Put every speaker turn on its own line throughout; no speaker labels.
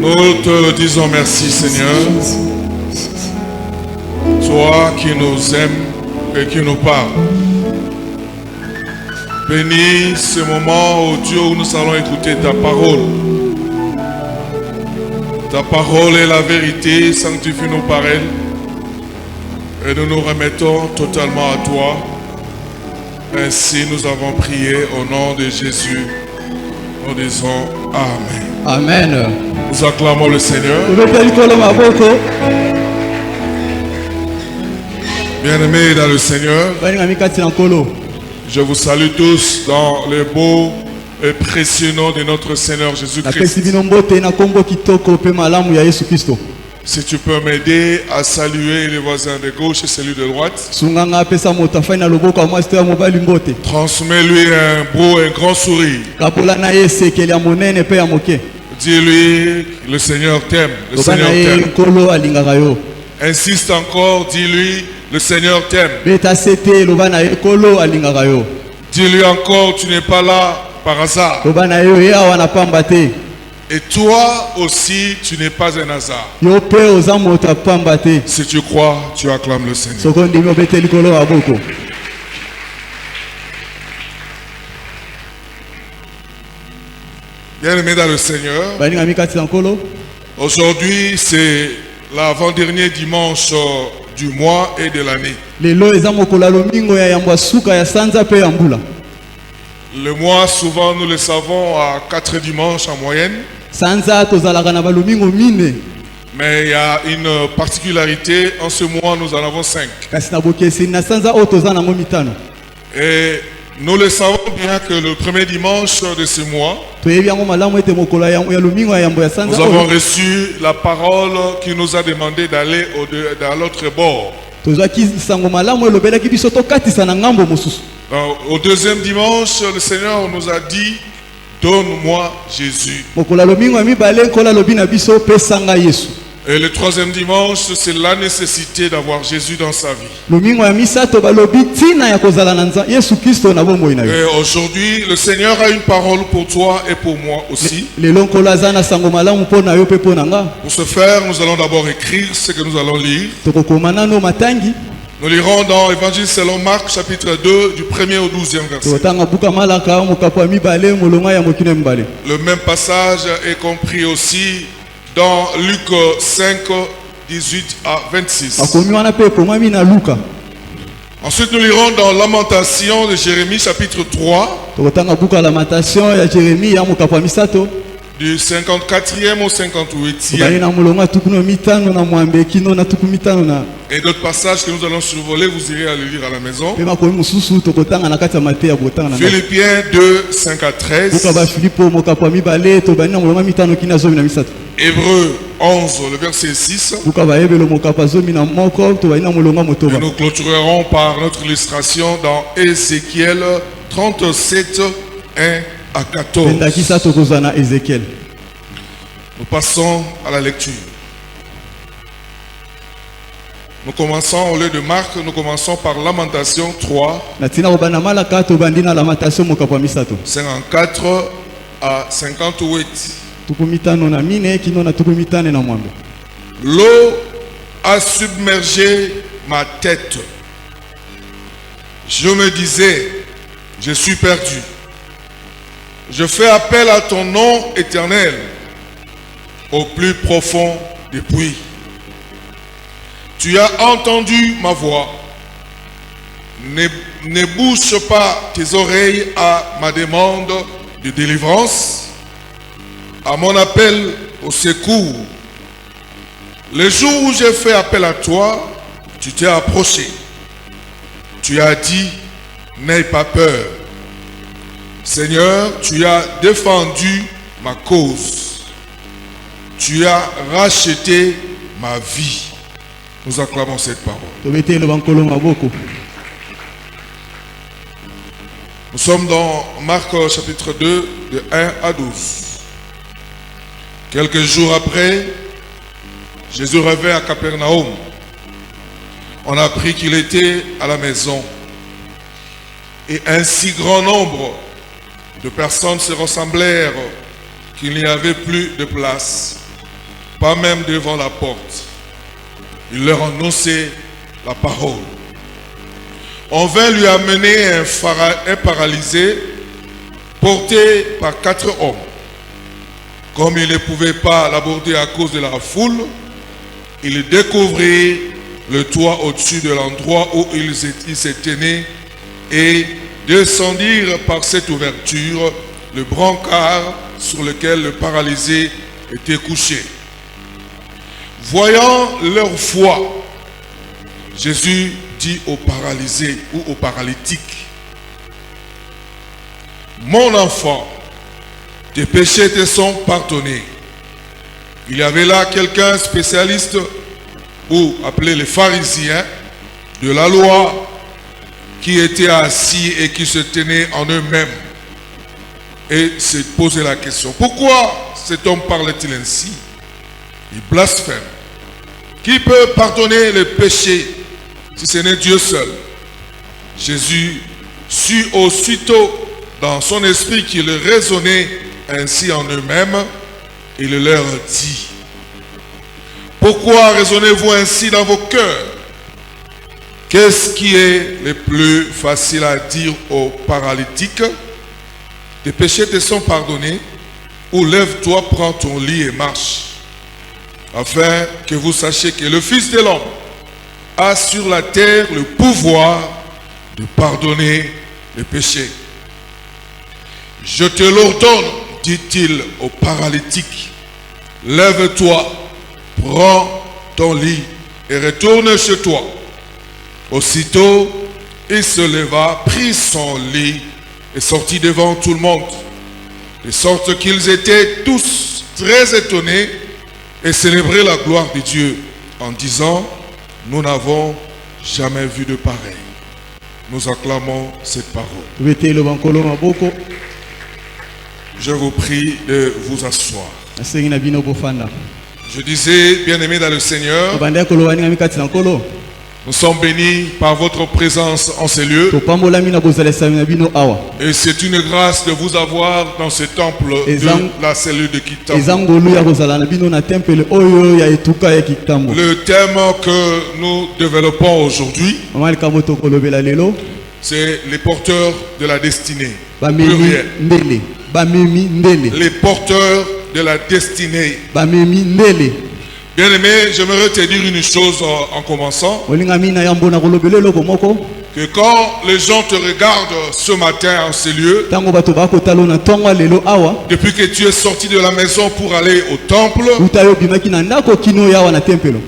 Nous te disons merci, Seigneur. Toi qui nous aimes et qui nous parles. Bénis ce moment, ô Dieu, où nous allons écouter ta parole. Ta parole est la vérité, sanctifie-nous par elle. Et nous nous remettons totalement à toi. Ainsi nous avons prié au nom de Jésus. Nous disons Amen.
Amen.
Nous acclamons le Seigneur. Bien-aimés dans le Seigneur, je vous salue tous dans le beau et précieux nom de notre Seigneur Jésus-Christ. Si tu peux m'aider à saluer les voisins de gauche et celui de droite, transmets-lui un beau et grand sourire. Dis-lui, le Seigneur t'aime, le Seigneur t'aime. Insiste encore, dis-lui, le Seigneur t'aime. Dis-lui encore, tu n'es pas là par hasard. Et toi aussi, tu n'es pas un hasard. Si tu crois, tu acclames le Seigneur. Bien-aimés dans le Seigneur, aujourd'hui c'est l'avant-dernier dimanche du mois et de l'année. Le mois, souvent nous le savons, à 4 dimanches en moyenne. Mais il y a une particularité, en ce mois nous en avons 5. Et nous le savons bien que le premier dimanche de ce mois, nous avons reçu la parole qui nous a demandé d'aller dans l'autre bord. Au deuxième dimanche, le Seigneur nous a dit, donne-moi Jésus. Et le troisième dimanche, c'est la nécessité d'avoir Jésus dans sa vie. Et aujourd'hui, le Seigneur a une parole pour toi et pour moi aussi. Pour ce faire, nous allons d'abord écrire ce que nous allons lire. Nous lirons dans l'Évangile selon Marc, chapitre 2, du 1er au 12e verset. Le même passage est compris aussi dans Luc 5, 18 à 26. Ensuite, nous lirons dans Lamentation de Jérémie, chapitre 3, du 54e au 58e. Et d'autres passages que nous allons survoler, vous irez à le lire à la maison. Philippiens 2, 5 à 13. Hébreux 11, le verset 6. Et nous clôturerons par notre illustration dans Ézéchiel 37, 1 à 14. Nous passons à la lecture. Nous commençons au lieu de Marc, nous commençons par Lamentation 3, 54 à 58. L'eau a submergé ma tête. Je me disais, je suis perdu. Je fais appel à ton nom éternel, au plus profond des puits. Tu as entendu ma voix. Ne bouche pas tes oreilles à ma demande de délivrance, à mon appel au secours. Le jour où j'ai fait appel à toi, tu t'es approché. Tu as dit, n'aie pas peur. Seigneur, tu as défendu ma cause. Tu as racheté ma vie. Nous acclamons cette parole. Nous sommes dans Marc chapitre 2, de 1 à 12. Quelques jours après, Jésus revint à Capernaum. On a appris qu'il était à la maison. Et un si grand nombre de personnes se ressemblèrent qu'il n'y avait plus de place. pas même devant la porte. Il leur annonçait la parole. On vint lui amener un paralysé porté par 4 hommes. Comme il ne pouvait pas l'aborder à cause de la foule, il découvrit le toit au-dessus de l'endroit où ils se tenaient et descendirent par cette ouverture le brancard sur lequel le paralysé était couché. Voyant leur foi, Jésus dit au paralysé ou au paralytique: mon enfant, tes péchés te sont pardonnés. Il y avait là quelqu'un spécialiste, ou appelé les pharisiens de la loi, qui était assis et qui se tenait en eux-mêmes et se posait la question: pourquoi cet homme parle-t-il ainsi? Il blasphème. Qui peut pardonner les péchés si ce n'est Dieu seul? Jésus sut aussitôt dans son esprit qu'ils raisonnaient ainsi en eux-mêmes. Il leur dit: pourquoi raisonnez-vous ainsi dans vos cœurs? Qu'est-ce qui est le plus facile à dire aux paralytiques? Tes péchés te sont pardonnés, ou lève-toi, prends ton lit et marche. Afin que vous sachiez que le Fils de l'homme a sur la terre le pouvoir de pardonner les péchés. Je te l'ordonne, dit-il au paralytique, lève-toi, prends ton lit et retourne chez toi. Aussitôt, il se leva, prit son lit et sortit devant tout le monde, de sorte qu'ils étaient tous très étonnés et célébraient la gloire de Dieu en disant: nous n'avons jamais vu de pareil. Nous acclamons cette parole. Je vous prie de vous asseoir. Je disais, bien-aimés dans le Seigneur, nous sommes bénis par votre présence en ces lieux. Et c'est une grâce de vous avoir dans ce temple de la cellule de Kitambo. Le thème que nous développons aujourd'hui, c'est les porteurs de la destinée. Pluriel. Les porteurs de la destinée. Bien-aimé, j'aimerais te dire une chose en commençant. Que quand les gens te regardent ce matin en ces lieux, depuis que tu es sorti de la maison pour aller au temple,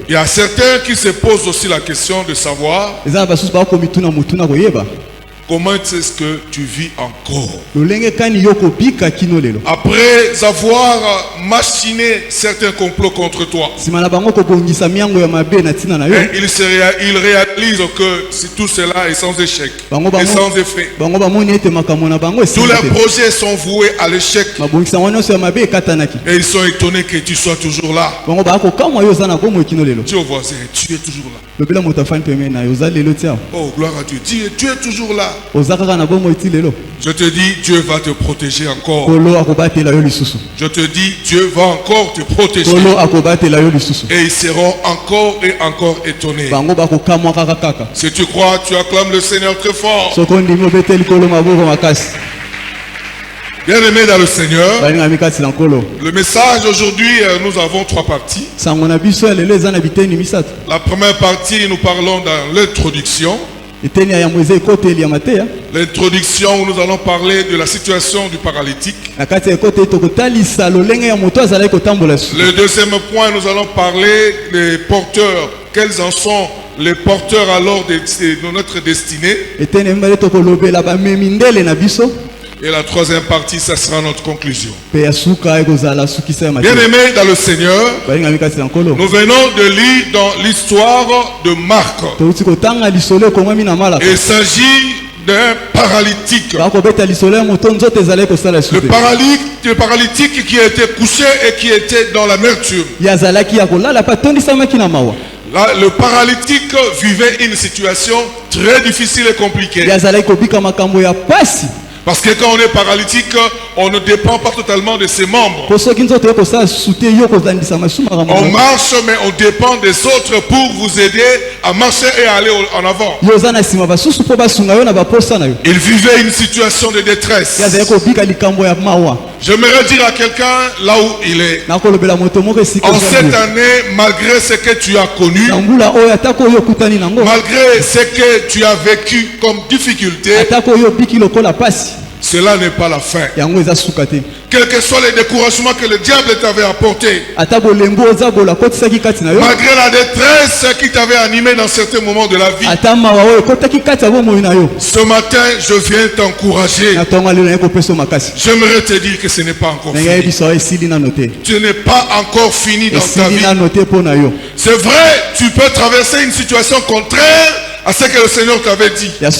il y a certains qui se posent aussi la question de savoir comment est-ce que tu vis encore? Après avoir machiné certains complots contre toi, ils réalisent que tout cela est sans échec et sans effet. Tous leurs projets sont voués à l'échec. Et ils sont étonnés que tu sois toujours là. Dis au voisin, tu es toujours là. Oh, gloire à Dieu. Dis, tu es toujours là. Je te dis, Dieu va te protéger encore. Je te dis, Dieu va encore te protéger. Et ils seront encore et encore étonnés. Si tu crois, tu acclames le Seigneur très fort. Bien-aimés dans le Seigneur, le message aujourd'hui, nous avons 3 parties. La première partie, nous parlons dans l'introduction. L'introduction où nous allons parler de la situation du paralytique. Le deuxième point, nous allons parler des porteurs. Quels en sont les porteurs alors de notre destinée? Et la troisième partie, ça sera notre conclusion. Bien-aimés dans le Seigneur, nous venons de lire dans l'histoire de Marc. Il s'agit d'un paralytique. Le paralytique qui était couché et qui était dans l'amertume. Là, le paralytique vivait une situation très difficile et compliquée. Parce que quand on est paralytique, on ne dépend pas totalement de ses membres. On marche, mais on dépend des autres pour vous aider à marcher et à aller en avant. Il vivait une situation de détresse. J'aimerais dire à quelqu'un là où il est. En cette année, malgré ce que tu as connu, malgré ce que tu as vécu comme difficulté, cela n'est pas la fin. Quels que soient les découragements que le diable t'avait apportés, malgré la détresse qui t'avait animé dans certains moments de la vie, ce matin, je viens t'encourager. J'aimerais te dire que ce n'est pas encore fini. Tu n'es pas encore fini dans ta vie. C'est vrai, tu peux traverser une situation contraire à ce que le Seigneur t'avait dit. Mais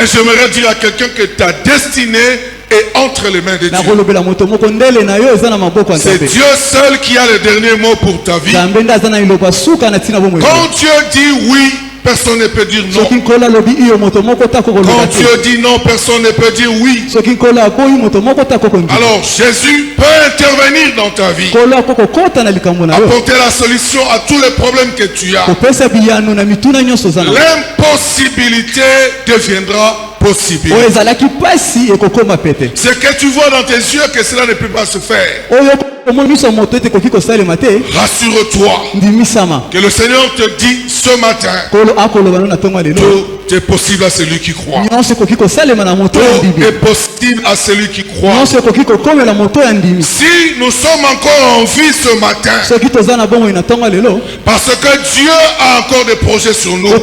j'aimerais dire à quelqu'un que ta destinée est entre les mains de Dieu. C'est Dieu seul qui a le dernier mot pour ta vie. Quand Dieu dit oui, personne ne peut dire non. Quand Dieu dit non, personne ne peut dire oui. Alors Jésus peut intervenir dans ta vie, apporter la solution à tous les problèmes que tu as. L'impossibilité deviendra possible. Ce que tu vois dans tes yeux que cela ne peut pas se faire, rassure-toi que le Seigneur te dit ce matin, tout est possible à celui qui croit. Tout est possible à celui qui croit. Si nous sommes encore en vie ce matin, parce que Dieu a encore des projets sur nous. Et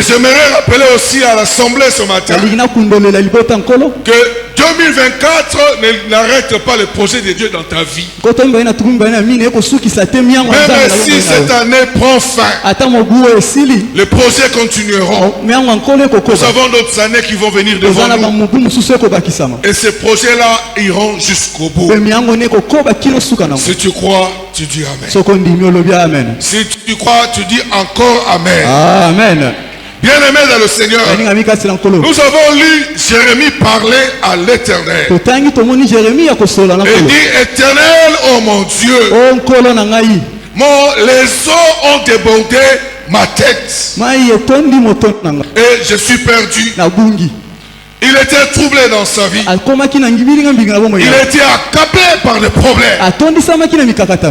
j'aimerais rappeler aussi à l'Assemblée ce matin que 2024 n'arrête pas le projet de Dieu dans ta vie. Même si cette année prend fin, les projets continueront. Nous avons d'autres années qui vont venir devant nous. Et ces projets-là iront jusqu'au bout. Si tu crois, tu dis Amen. Si tu crois, tu dis encore Amen.
Amen.
Bien-aimés dans le Seigneur, nous avons lu Jérémie parler à l'Éternel. Et dit, Éternel, oh mon Dieu, les eaux ont débordé ma tête et je suis perdu. Il était troublé dans sa vie. Il était accablé par des problèmes.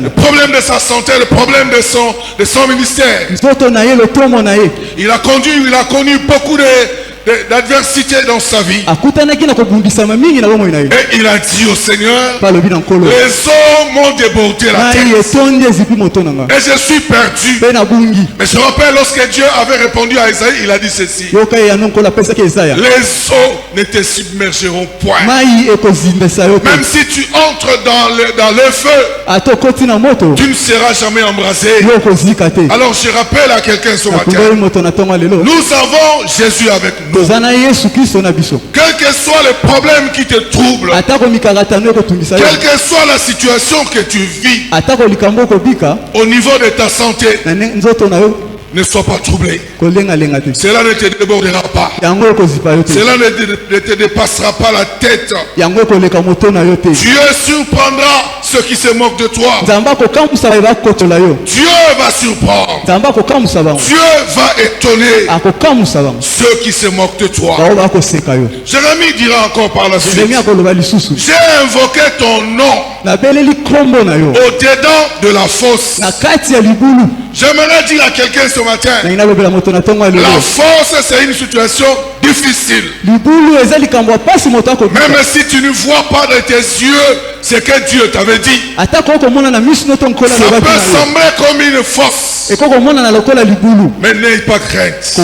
Le problème de sa santé, le problème de son ministère. Il a connu beaucoup d'adversité dans sa vie. Et il a dit au Seigneur, les eaux m'ont débordé la tête et je suis perdu. Mais je rappelle, lorsque Dieu avait répondu à Isaïe, il a dit ceci: les eaux ne te submergeront point. Même si tu entres dans le feu, tu ne seras jamais embrasé. Alors je rappelle à quelqu'un ce matin, nous avons Jésus avec nous. Quel que soit le problème qui te trouble, quelle que soit la situation que tu vis, au niveau de ta santé, ne sois pas troublé. Cela ne te débordera pas. Cela ne te dépassera pas la tête. Dieu surprendra ceux qui se moquent de toi. Dieu va surprendre. Dieu va étonner ceux qui se moquent de toi. Jérémie dira encore par la suite, j'ai invoqué ton nom au-dedans de la fosse. J'aimerais dire à quelqu'un ce matin, la fosse, c'est une situation difficile. Même si tu ne vois pas de tes yeux ce que Dieu t'avait dit, ça peut sembler comme une fosse. Mais n'aie pas crainte.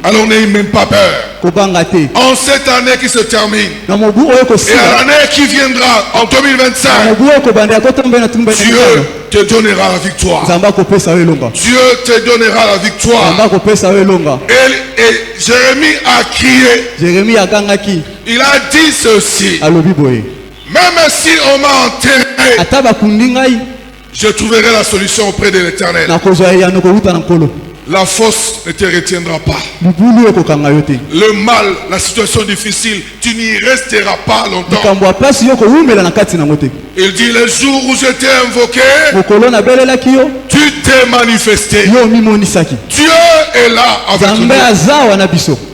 Alors n'aie même pas peur. En cette année qui se termine et à l'année qui viendra en 2025, Dieu te donnera la victoire. Dieu te donnera la victoire. Et Jérémie a crié. Il a dit ceci: même si on m'a enterré, je trouverai la solution auprès de l'Éternel. La fosse ne te retiendra pas. Le mal, la situation difficile, tu n'y resteras pas longtemps. Il dit le jour où je t'ai invoqué, tu t'es manifesté. Dieu est là avec nous.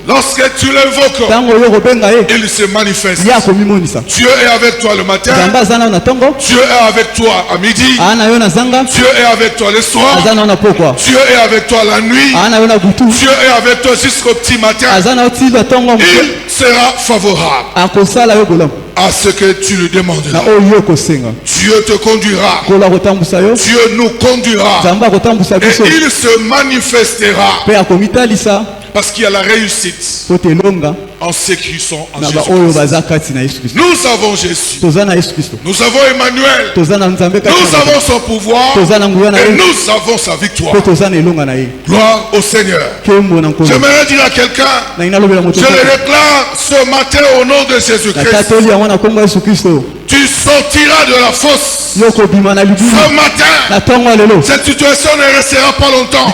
Lorsque tu l'invoques, il se manifeste. Dieu est avec toi le matin. Dieu est avec toi à midi. Dieu est avec toi le soir. Dieu est avec toi la nuit. Dieu est avec toi jusqu'au petit matin. Il sera favorable à ce que tu lui demanderas. Dieu te conduira. Dieu nous conduira. Et il se manifestera. Parce qu'il y a la réussite en ceux qui sont en Jésus-Christ. Nous avons Jésus. Nous avons Emmanuel. Nous avons son pouvoir. Et nous avons sa victoire. Gloire au Seigneur. J'aimerais dire à quelqu'un, je le déclare ce matin au nom de Jésus-Christ. Tu sortiras de la fosse. Ce matin, cette situation ne restera pas longtemps.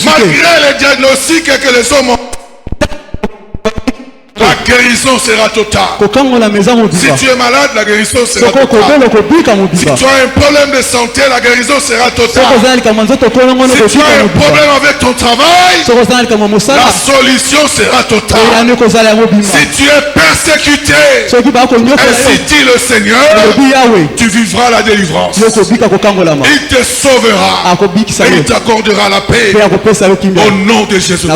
Malgré les diagnostics que les hommes ont, la guérison sera totale. Si tu es malade, la guérison sera totale. Si tu as un problème de santé, la guérison sera totale. Si tu as un problème avec ton travail, la solution sera totale. Si tu es persécuté, ainsi dit le Seigneur, tu vivras la délivrance. Il te sauvera et il t'accordera la paix au nom de Jésus-Christ.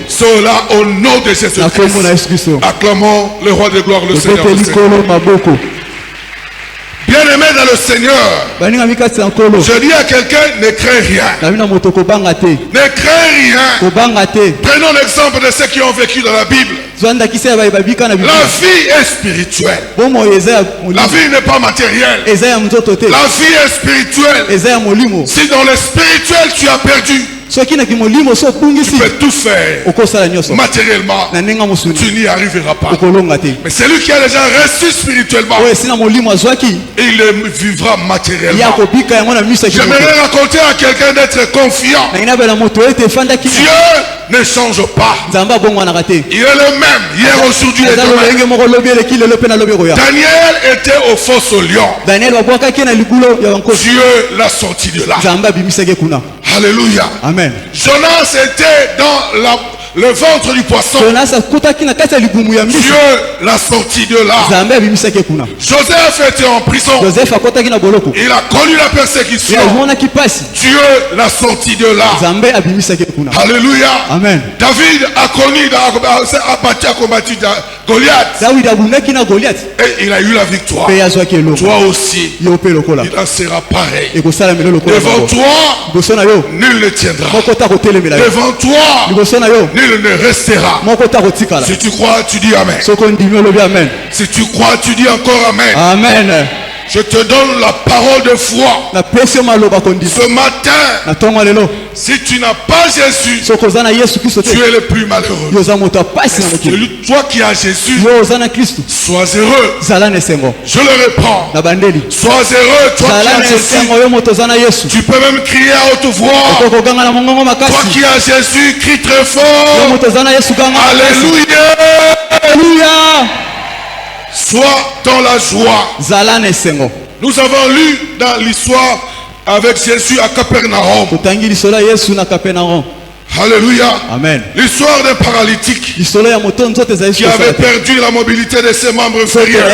Cela au nom de Jésus-Christ. Acclamons le roi de gloire, le Seigneur. Bien-aimé dans le Seigneur, je dis à quelqu'un, ne crains rien. Ne crains rien. Prenons l'exemple de ceux qui ont vécu dans la Bible. La vie est spirituelle. La vie n'est pas matérielle. La vie est spirituelle. Si dans le spirituel tu as perdu, tu peux tout faire matériellement, tu n'y arriveras pas. Mais celui qui a déjà reçu spirituellement, il vivra matériellement. J'aimerais raconter à quelqu'un d'être confiant. Dieu ne change pas. Il est le même hier, aujourd'hui et demain. Daniel était au fosse au lion. Dieu l'a sorti de là. Alléluia.
Amen.
Jonas était dans le ventre du poisson. Dieu l'a sorti de là. Joseph était en prison. Il a connu la persécution. Dieu l'a sorti de là. Alléluia.
Amen.
David a connu, a combattu Goliath. Et il a eu la victoire. Toi aussi, il en sera pareil. Devant toi, nul ne tiendra. Devant toi, nul ne restera. Si tu crois, tu dis Amen. Si tu crois, tu dis encore Amen.
Amen.
Je te donne la parole de foi. Ce matin, si tu n'as pas Jésus, tu es le plus malheureux. Toi qui as Jésus, sois heureux. Je le reprends. Sois heureux, toi qui as Jésus. Tu peux même crier à haute voix. Toi qui as Jésus, crie très fort. Alléluia. Sois dans la joie. Nous avons lu dans l'histoire avec Jésus à Capernaum. Alléluia.
Amen.
L'histoire d'un paralytique qui avait perdu la mobilité de ses membres inférieurs.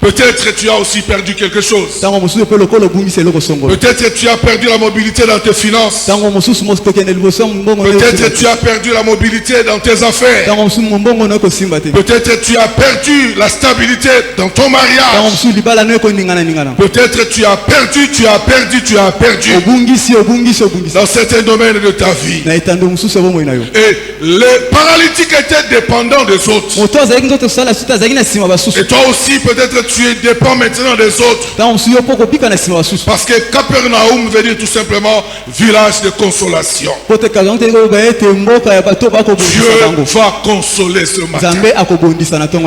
Peut-être tu as aussi perdu quelque chose. Peut-être tu as perdu la mobilité dans tes finances. Peut-être tu as perdu la mobilité dans tes affaires. Peut-être tu as perdu la stabilité dans ton mariage. Peut-être tu as perdu dans certains domaines de ta vie. Et les paralytiques étaient dépendants des autres. Et toi aussi peut-être tu dépends maintenant des autres. Parce que Capernaum veut dire tout simplement village de consolation. Dieu va consoler ce matin.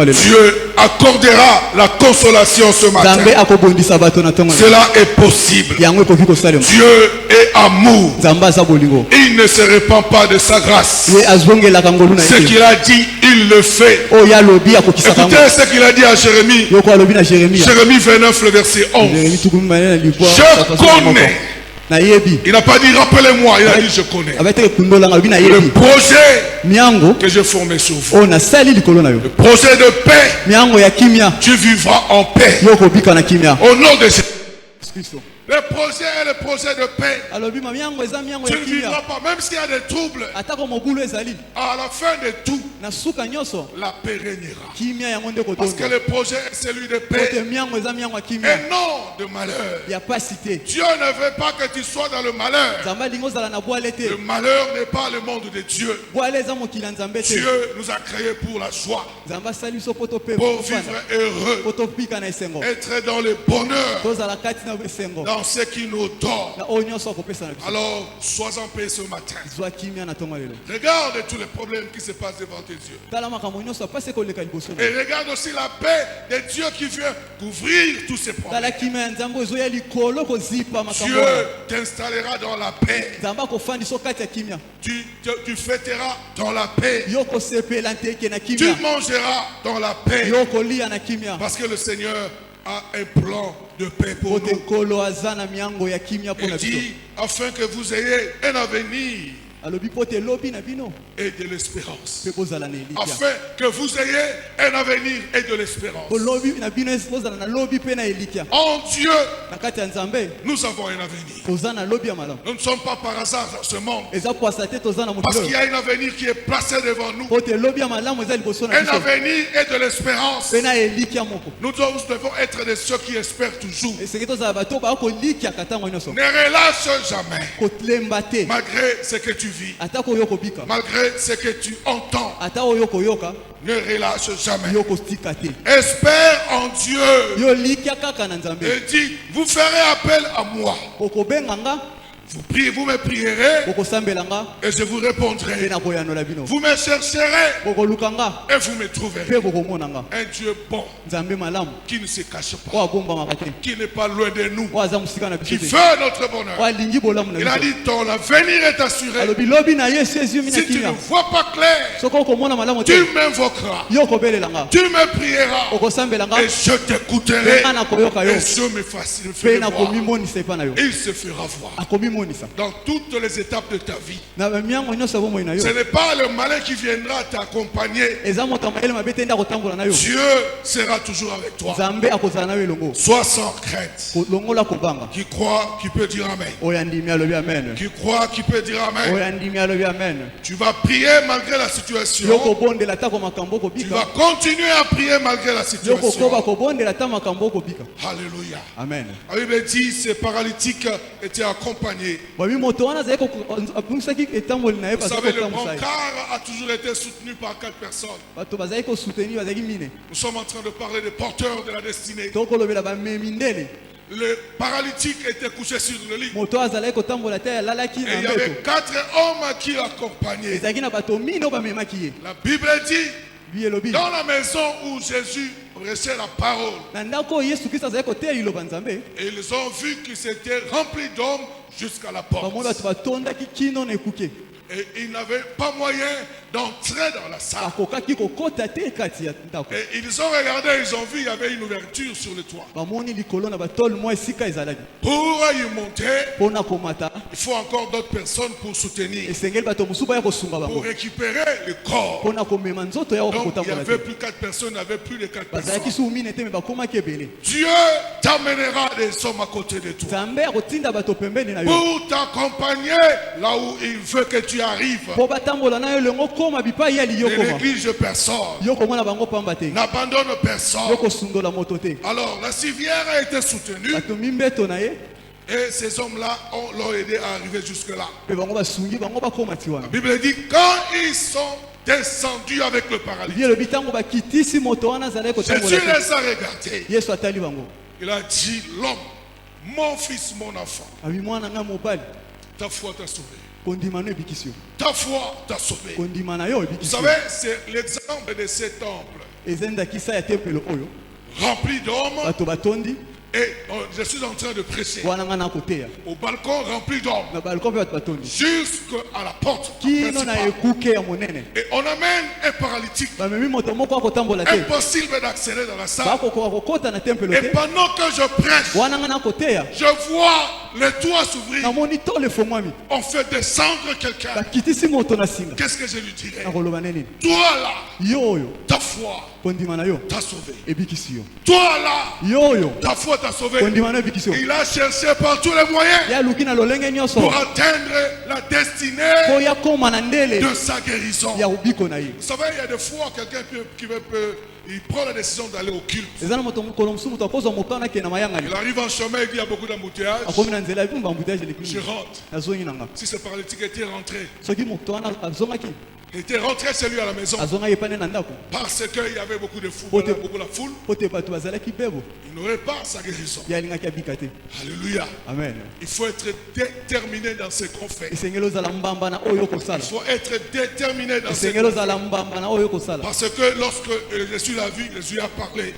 Dieu accordera la consolation ce matin. Cela est possible. Dieu est amour. Il ne se répand pas de sa grâce. Ce qu'il a dit, il le fait. Écoutez ce qu'il a dit à Jérémie. Jérémie 29, le verset 11. Je connais. Il n'a pas dit rappelez-moi, il a dit je connais. Le projet que je formais sur vous. Le projet de paix. Tu vivras en paix. Au nom de Jésus. Le projet est le projet de paix. Tu ne vivras pas, même s'il y a des troubles. À la fin de tout, la paix régnera. Parce que le projet est celui de paix et non de malheur. Dieu ne veut pas que tu sois dans le malheur. Le malheur n'est pas le monde de Dieu. Dieu nous a créés pour la joie, pour vivre heureux, être dans le bonheur, dans ce qui nous donne. Alors, sois en paix ce matin. Regarde tous les problèmes qui se passent devant tes yeux. Et regarde aussi la paix de Dieu qui vient couvrir tous ces problèmes. Dieu t'installera dans la paix. Tu fêteras dans la paix. Tu mangeras dans la paix. Parce que le Seigneur a un plan de paix pour nous. Il dit afin que vous ayez un avenir et de l'espérance. Afin que vous ayez un avenir et de l'espérance. En Dieu, nous avons un avenir. Nous ne sommes pas par hasard dans ce monde. Parce qu'il y a un avenir qui est placé devant nous. Un avenir et de l'espérance. Nous devons être de ceux qui espèrent toujours. Ne relâche jamais. Malgré ce que tu vis, malgré ce que tu entends, ne relâche jamais. Espère en Dieu. Et dis, vous ferez appel à moi. Vous me prierez et je vous répondrai. Vous me chercherez et vous me trouverez. Un Dieu bon qui ne se cache pas, qui n'est pas loin de nous, qui veut notre bonheur. Il a dit ton avenir est assuré. Si tu ne vois pas clair, tu m'invoqueras, tu me prieras et je t'écouterai et je me ferai voir. Il se fera voir. Dans toutes les étapes de ta vie. Ce n'est pas le malin qui viendra t'accompagner. Dieu sera toujours avec toi. Sois sans crainte. Qui croit, qui peut dire Amen. Qui croit, qui peut dire Amen. Tu vas prier malgré la situation. Tu vas continuer à prier malgré la situation. Alléluia.
Amen.
La Bible dit ces paralytiques étaient accompagnés. Vous savez, le brancard a toujours été soutenu par 4 personnes. Nous sommes en train de parler des porteurs de la destinée. Le paralytique était couché sur le lit. Et il y avait 4 hommes qui l'accompagnaient. La Bible dit, dans la maison où Jésus prêchait la parole, et ils ont vu qu'il s'était rempli d'hommes jusqu'à la porte. Et ils n'avaient pas moyen d'entrer dans la salle. Et ils ont regardé, ils ont vu, il y avait une ouverture sur le toit. Pour y monter, il faut encore d'autres personnes pour soutenir, pour récupérer le corps. Donc il n'y avait plus 4 personnes, il n'y avait plus de 4 personnes. Dieu t'amènera des hommes à côté de toi pour t'accompagner là où il veut que tu arrives. Ne néglige personne. N'abandonne personne. Alors la civière a été soutenue. Et ces hommes-là l'ont aidé à arriver jusque-là. La Bible dit quand ils sont descendus avec le paralytique, Jésus les a regardés. Il a dit l'homme, mon fils, mon enfant, ta foi t'a sauvé. Ta foi t'a sauvé. Vous savez, c'est l'exemple de ces temples rempli d'hommes. Et je suis en train de prêcher au balcon rempli d'hommes jusqu'à la porte principale. Et on amène un paralytique. Impossible d'accéder dans la salle. Et pendant que je prêche, je vois le toit s'ouvrir. On fait descendre quelqu'un. Qu'est-ce que je lui dirais? Toi là, ta foi t'a sauvé. Toi là, ta foi t'a sauvé. Il a cherché par tous les moyens pour atteindre la destinée de sa guérison. Vous savez, il y a des fois quelqu'un qui il prend la décision d'aller au culte. Il arrive en chemin et il y a beaucoup d'embouteillages. Je rentre. Si ce paralytique était rentré, il était rentré chez lui à la maison. Parce qu'il y avait beaucoup de foule, beaucoup la foule. Il n'aurait pas sa guérison. Alléluia. Amen. Il faut être déterminé dans ce qu'on fait. Il faut être déterminé dans ce qu'on fait. Parce que lorsque Jésus l'a vu, Jésus a parlé.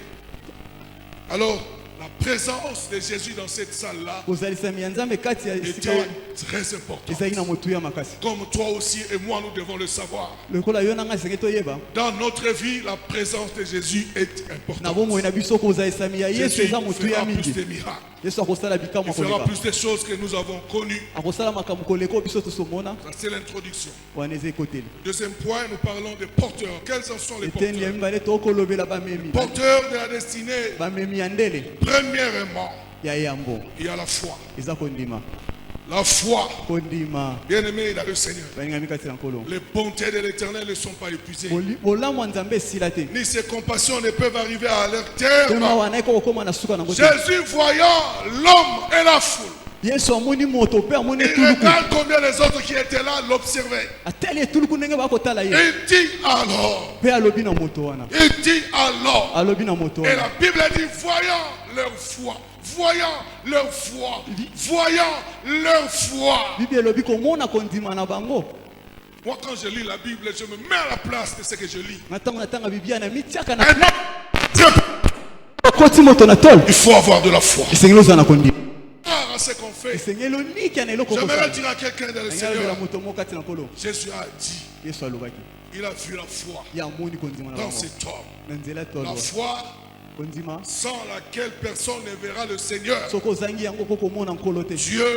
Alors, la présence de Jésus dans cette salle-là était très importante. Comme toi aussi et moi, nous devons le savoir. Dans notre vie, la présence de Jésus est importante. Jésus fera plus de miracles. Il fera plus de choses que nous avons connues. C'est l'introduction. Deuxième point, nous parlons des porteurs. Quels en sont les porteurs? Porteurs de la destinée. Premièrement, il y a la foi. La foi. Bien aimé dans le Seigneur. Les bontés de l'Éternel ne sont pas épuisées. Ni ses compassions ne peuvent arriver à leur terme. Jésus voyant l'homme et la foule, il regarde combien les autres qui étaient là l'observaient. Il dit alors. Et la Bible dit voyant leur foi. Voyant leur foi. Moi, quand je lis la Bible, je me mets à la place de ce que je lis. Il faut avoir de la foi. À ce qu'on fait. J'aimerais dire à quelqu'un dans le Seigneur, Jésus a dit, il a vu la foi dans cet homme. La foi sans laquelle personne ne verra le Seigneur. Dieu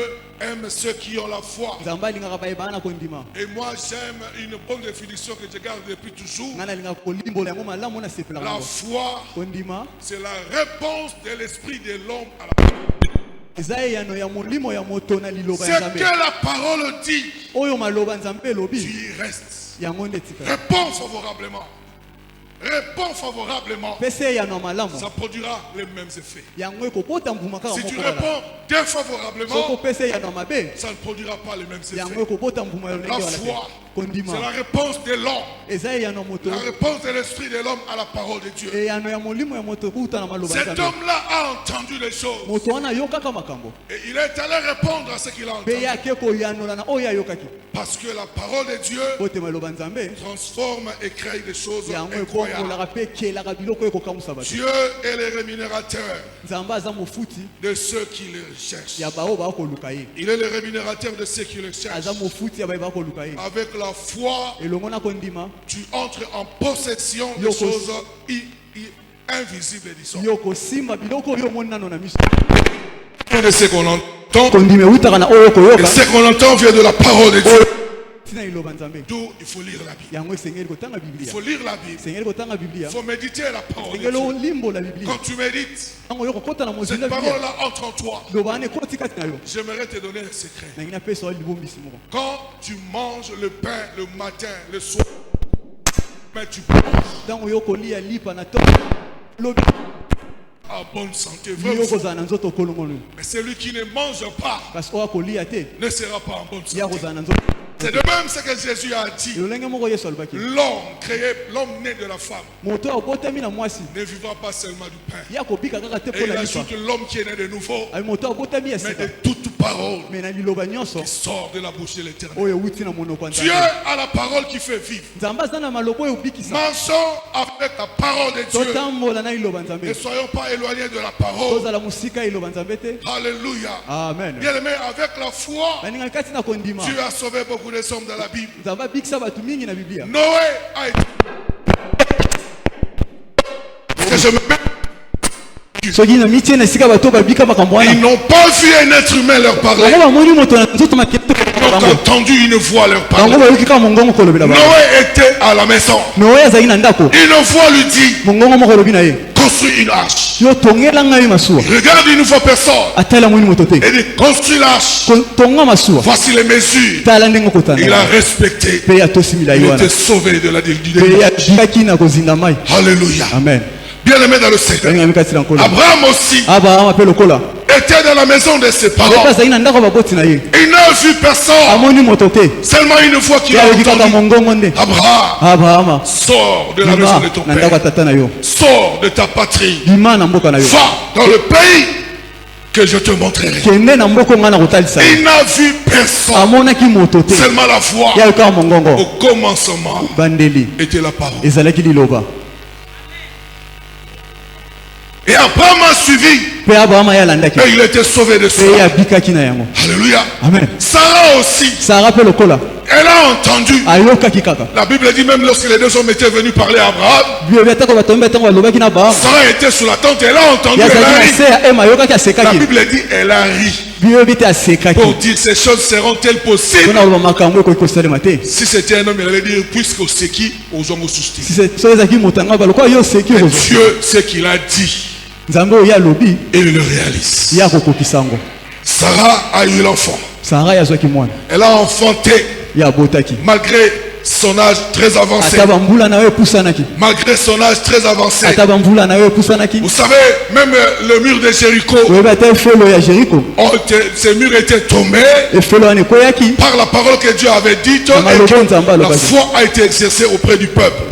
aime ceux qui ont la foi. Et moi j'aime une bonne définition que je garde depuis toujours. La foi, c'est la réponse de l'esprit de l'homme à la parole. Ce que la parole dit, tu y restes. Réponds favorablement. Réponds favorablement. Ça produira les mêmes effets. Si tu réponds défavorablement, ça ne produira pas les mêmes effets. La foi, c'est la réponse de l'homme. La réponse de l'esprit de l'homme à la parole de Dieu. Cet homme-là a entendu les choses. Et il est allé répondre à ce qu'il a entendu. Parce que la parole de Dieu transforme et crée des choses incroyables. Dieu est le rémunérateur de ceux qui le cherchent. Il est le rémunérateur de ceux qui le cherchent. Avec la foi, tu entres en possession des choses invisibles, disons. Et ce qu'on entend, et ce qu'on entend vient de la parole de Dieu. D'où il faut lire la Bible. Il faut lire la Bible. Il faut méditer la parole de Dieu. Quand tu médites, cette parole-là entre en toi. J'aimerais te donner un secret. Quand tu manges le pain le matin, le soir, mais tu manges en bonne santé. Mais celui qui ne mange pas ne sera pas en bonne santé. C'est de même ce que Jésus a dit. L'homme créé, l'homme né de la femme, ne vivra pas seulement du pain. Et il ajoute l'homme qui est né de nouveau, mais de toute part parole qui sort de la bouche de l'Éternel. Dieu a la parole qui fait vivre. Marchons avec la parole de Dieu. Ne soyons pas éloignés de la parole. Alléluia.
Amen.
Bien aimé, avec la foi, Dieu a sauvé beaucoup de hommes dans la Bible. Noé a été. Je me mets. Ils n'ont pas vu un être humain leur parler. Ils ont entendu une voix leur parler. Noé était à la maison. Une voix lui dit, construis une arche. Regarde une fois personne. Et dit, construis l'arche. Voici les mesures. Il a respecté. Il était sauvé de la déluge. Alléluia.
Amen.
Bien aimé dans le Seigneur. Abraham aussi était dans la maison de ses parents. Il n'a vu personne. Seulement une fois qu'il a entendu, Abraham, sors de la maison de ton père. Sors de ta patrie. Va dans le pays que je te montrerai. Il n'a vu personne. Seulement la voix. Au commencement était la parole. Et Abraham a suivi. Et il était sauvé de cela. Alléluia.
Amen.
Sarah aussi. Elle a entendu. La Bible dit même lorsque les deux hommes étaient venus parler à Abraham, Sarah était sous la tente. Elle a entendu. Elle a ri. La Bible dit elle a ri. Pour dire ces choses seront-elles possibles? Si c'était un homme, il allait dire puisque c'est qui aux hommes au souci. Dieu, ce qu'il a dit, et il le réalise. Sarah a eu l'enfant. Elle a enfanté malgré son âge très avancé. Malgré son âge très avancé. Vous savez, même le mur de Jéricho, ces murs étaient tombés par la parole que Dieu avait dite, et la foi a été exercée auprès du peuple.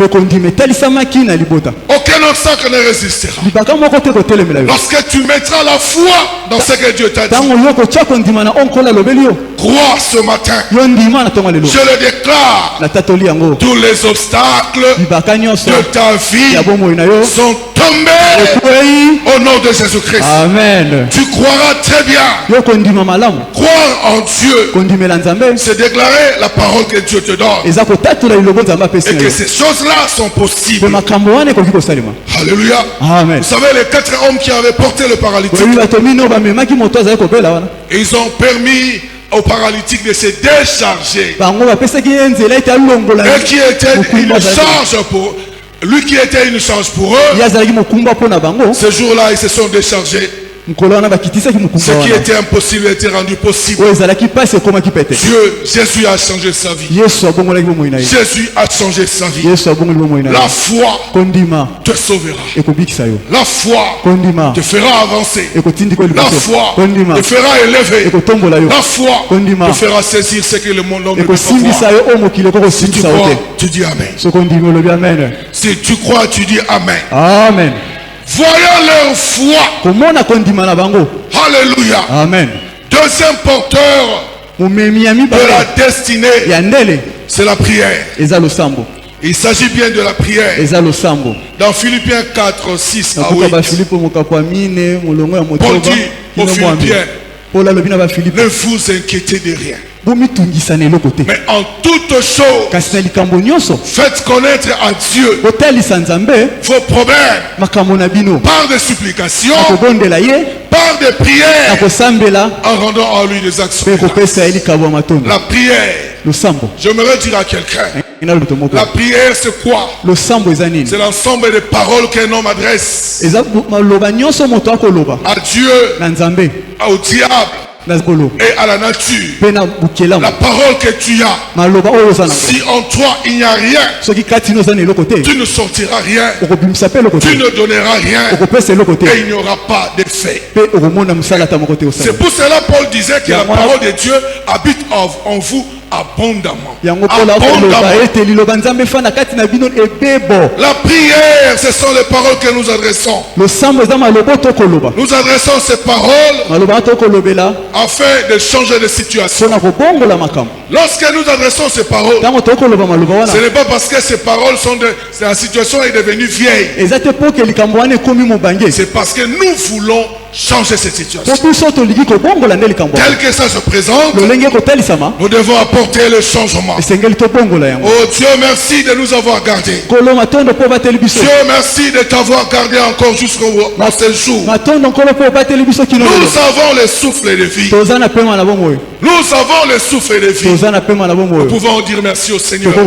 Aucun obstacle ne résistera. Lorsque tu mettras la foi dans ce que Dieu t'a dit, crois ce matin. Je le déclare. Tous les obstacles de ta vie sont tombés au nom de Jésus-Christ.
Amen.
Tu croiras très bien. Croire en Dieu, c'est déclarer la parole que Dieu te donne. Et que ces choses-là sont possibles. Alléluia.
Amen.
Vous savez, les 4 hommes qui avaient porté le paralytique, ils ont permis au paralytique de se décharger. Et qui était une charge pour lui, qui était une charge pour eux. Ce jour-là, ils se sont déchargés. Ce qui était impossible était rendu possible. Jésus a changé sa vie. Jésus a changé sa vie. La foi te sauvera. La foi te fera avancer. La foi te fera élever. La foi te fera saisir ce que le monde ne peut pas voir. Si tu crois, tu dis Amen. Si tu crois, tu dis Amen.
Amen.
Voyons leur foi. Alléluia.
Amen.
Deuxième porteur de la destinée, c'est la prière. Il s'agit bien de la prière. Dans Philippiens 4, 6 à 8, Paul dit aux Philippiens, ne vous inquiétez de rien. Mais en toutes choses, faites connaître à Dieu vos problèmes par des supplications, par des prières, en rendant à lui des actions. La prière, j'aimerais dire à quelqu'un, la prière c'est quoi? C'est l'ensemble des paroles qu'un homme adresse à Dieu, au diable et à la nature. La parole que tu as, si en toi il n'y a rien, tu ne sortiras rien, tu ne donneras rien, et il n'y aura pas d'effet. C'est pour cela Paul disait que la parole de Dieu habite en vous abondamment.
Abondamment.
La prière, ce sont les paroles que nous adressons. Nous adressons ces paroles afin de changer de situation. Lorsque nous adressons ces paroles, ce n'est pas parce que ces paroles la situation est devenue vieille. C'est parce que nous voulons changer cette situation. Tel que ça se présente, nous devons apporter le changement. Oh Dieu, merci de nous avoir gardés. Dieu, merci de t'avoir gardé encore jusqu'au ce jour. Nous avons le souffle de vie. Nous avons le souffle de vie. Nous pouvons dire merci au Seigneur par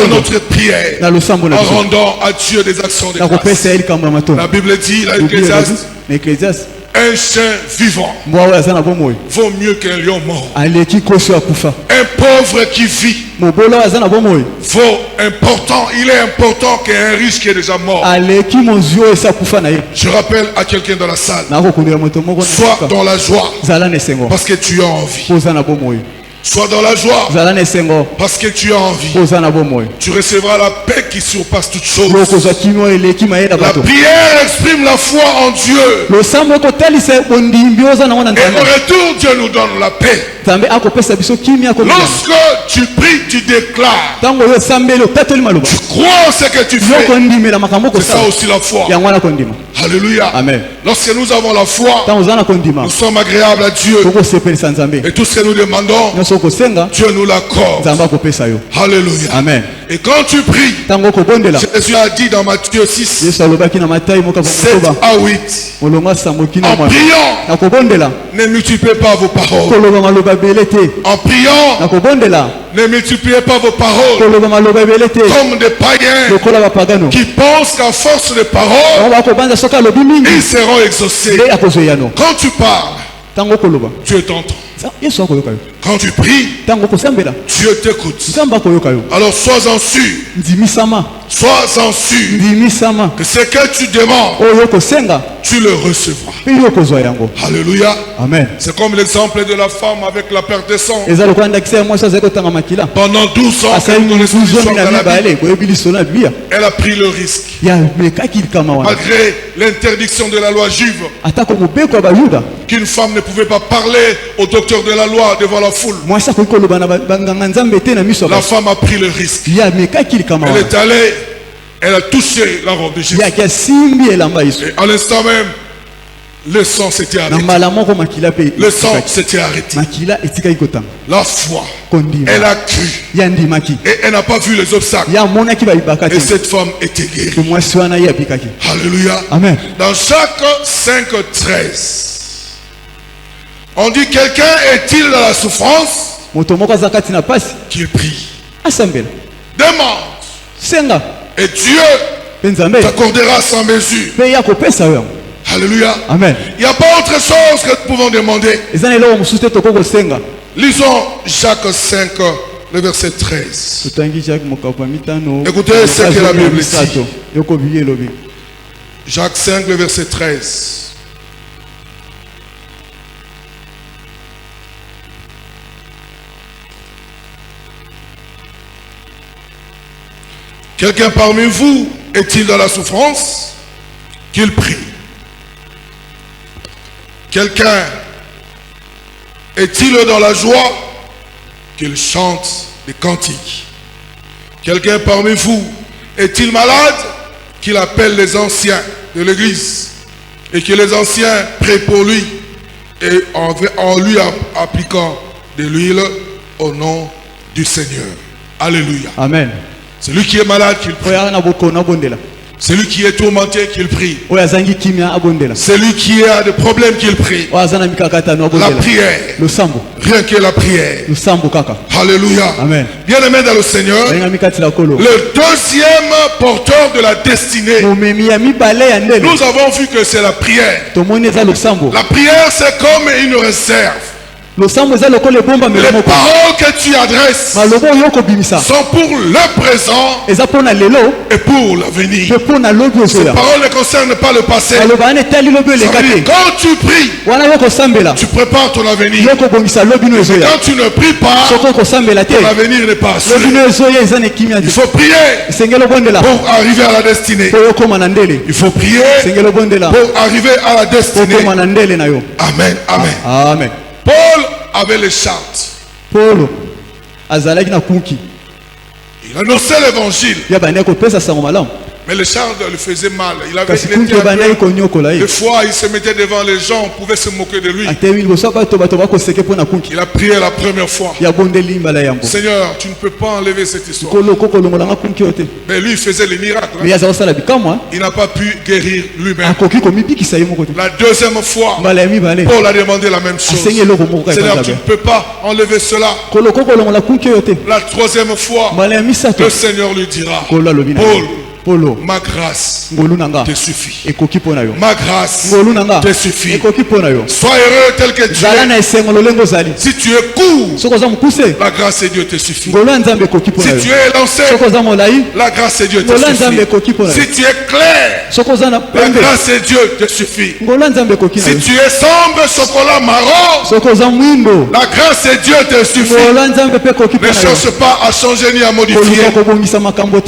notre prière, en rendant à Dieu des actions de grâce. La Bible dit, l'Ecclésiaste, un chien vivant vaut mieux qu'un lion mort. Un pauvre qui vit il est important qu'un riche qui est déjà mort. Je rappelle à quelqu'un dans la salle, sois dans la joie parce que tu as envie. Sois dans la joie parce que tu as envie. Tu recevras la paix qui surpasse toutes choses. La prière exprime la foi en Dieu. Et en retour, Dieu nous donne la paix. Lorsque tu pries, tu déclares. Tu crois en ce que tu fais. C'est ça aussi la foi. Alléluia. Amen. Lorsque nous avons la foi, nous sommes agréables à Dieu. Et tout ce que nous demandons, Dieu nous l'accorde. Alléluia. Amen. Et quand tu pries, Jésus a dit dans Matthieu 6, 7 à 8, en priant, ne multipliez pas vos paroles. En priant, ne multipliez pas vos paroles comme des païens qui pensent qu'à force de paroles, ils seront exaucés. Quand tu parles, Dieu t'entend. Quand tu pries, Dieu t'écoute. Alors sois-en sûr. Sois-en sûr que ce que tu demandes, tu le recevras. Alléluia. Amen. C'est comme l'exemple de la femme avec la perte de sang. Pendant 12 ans, elle a pris le risque. Malgré l'interdiction de la loi juive, qu'une femme ne pouvait pas parler au docteur de la loi devant la foule. La femme a pris le risque. Elle est allée, elle a touché la robe de Jésus. Et à l'instant même, le sang s'était arrêté. Le sang s'était arrêté. La foi, elle a cru. Et elle n'a pas vu les obstacles. Et cette femme était guérie. Alléluia. Amen. Dans Jacques 5:13, on dit, quelqu'un est-il dans la souffrance? Qu'il prie. Demande. Et Dieu t'accordera sans mesure. Alléluia. Amen. Il n'y a pas autre chose que nous pouvons demander. Lisons Jacques 5, le verset 13. Écoutez ce que la Bible dit. Jacques 5, le verset 13. Quelqu'un parmi vous est-il dans la souffrance? Qu'il prie. Quelqu'un est-il dans la joie? Qu'il chante des cantiques. Quelqu'un parmi vous est-il malade? Qu'il appelle les anciens de l'église et que les anciens prient pour lui et en lui appliquant de l'huile au nom du Seigneur. Alléluia. Amen. Celui qui est malade, qu'il prie. Celui qui est tourmenté, qu'il prie. Celui qui a des problèmes, qu'il prie. La prière. Rien que la prière. Alléluia. Amen. Bien-aimé dans le Seigneur, le deuxième porteur de la destinée, nous avons vu que c'est la prière. La prière, c'est comme une réserve. Les paroles que tu adresses sont pour le présent et pour l'avenir. Ces paroles ne concernent pas le passé. Quand tu pries, tu prépares ton avenir. Quand tu ne pries pas, ton avenir n'est pas assuré. Il faut prier pour arriver à la destinée. Il faut prier pour arriver à la destinée. Amen. Amen.
Amen.
Paul avait les chartes.
Paul azalaki na kunki.
Il annonçait l'évangile. Mais les chartes lui faisaient mal. Il avait des fois, il se mettait devant les gens, on pouvait se moquer de lui. Il a prié la première fois. Seigneur, tu ne peux pas enlever cette histoire. Mais lui, il faisait les miracles. Il n'a pas pu guérir lui-même. La deuxième fois, Paul a demandé la même chose. Seigneur, tu ne peux pas enlever cela. La troisième fois, le Seigneur lui dira, Paul, ma grâce te suffit. Ma grâce te suffit. Sois heureux tel que tu es. Si tu es court, la grâce de Dieu te suffit. Si tu es élancé, la grâce de Dieu te suffit. Si tu es clair, la grâce de Dieu te suffit. Si tu es sombre, chocolat marron, la grâce de Dieu te suffit. Ne cherche pas à changer ni à modifier.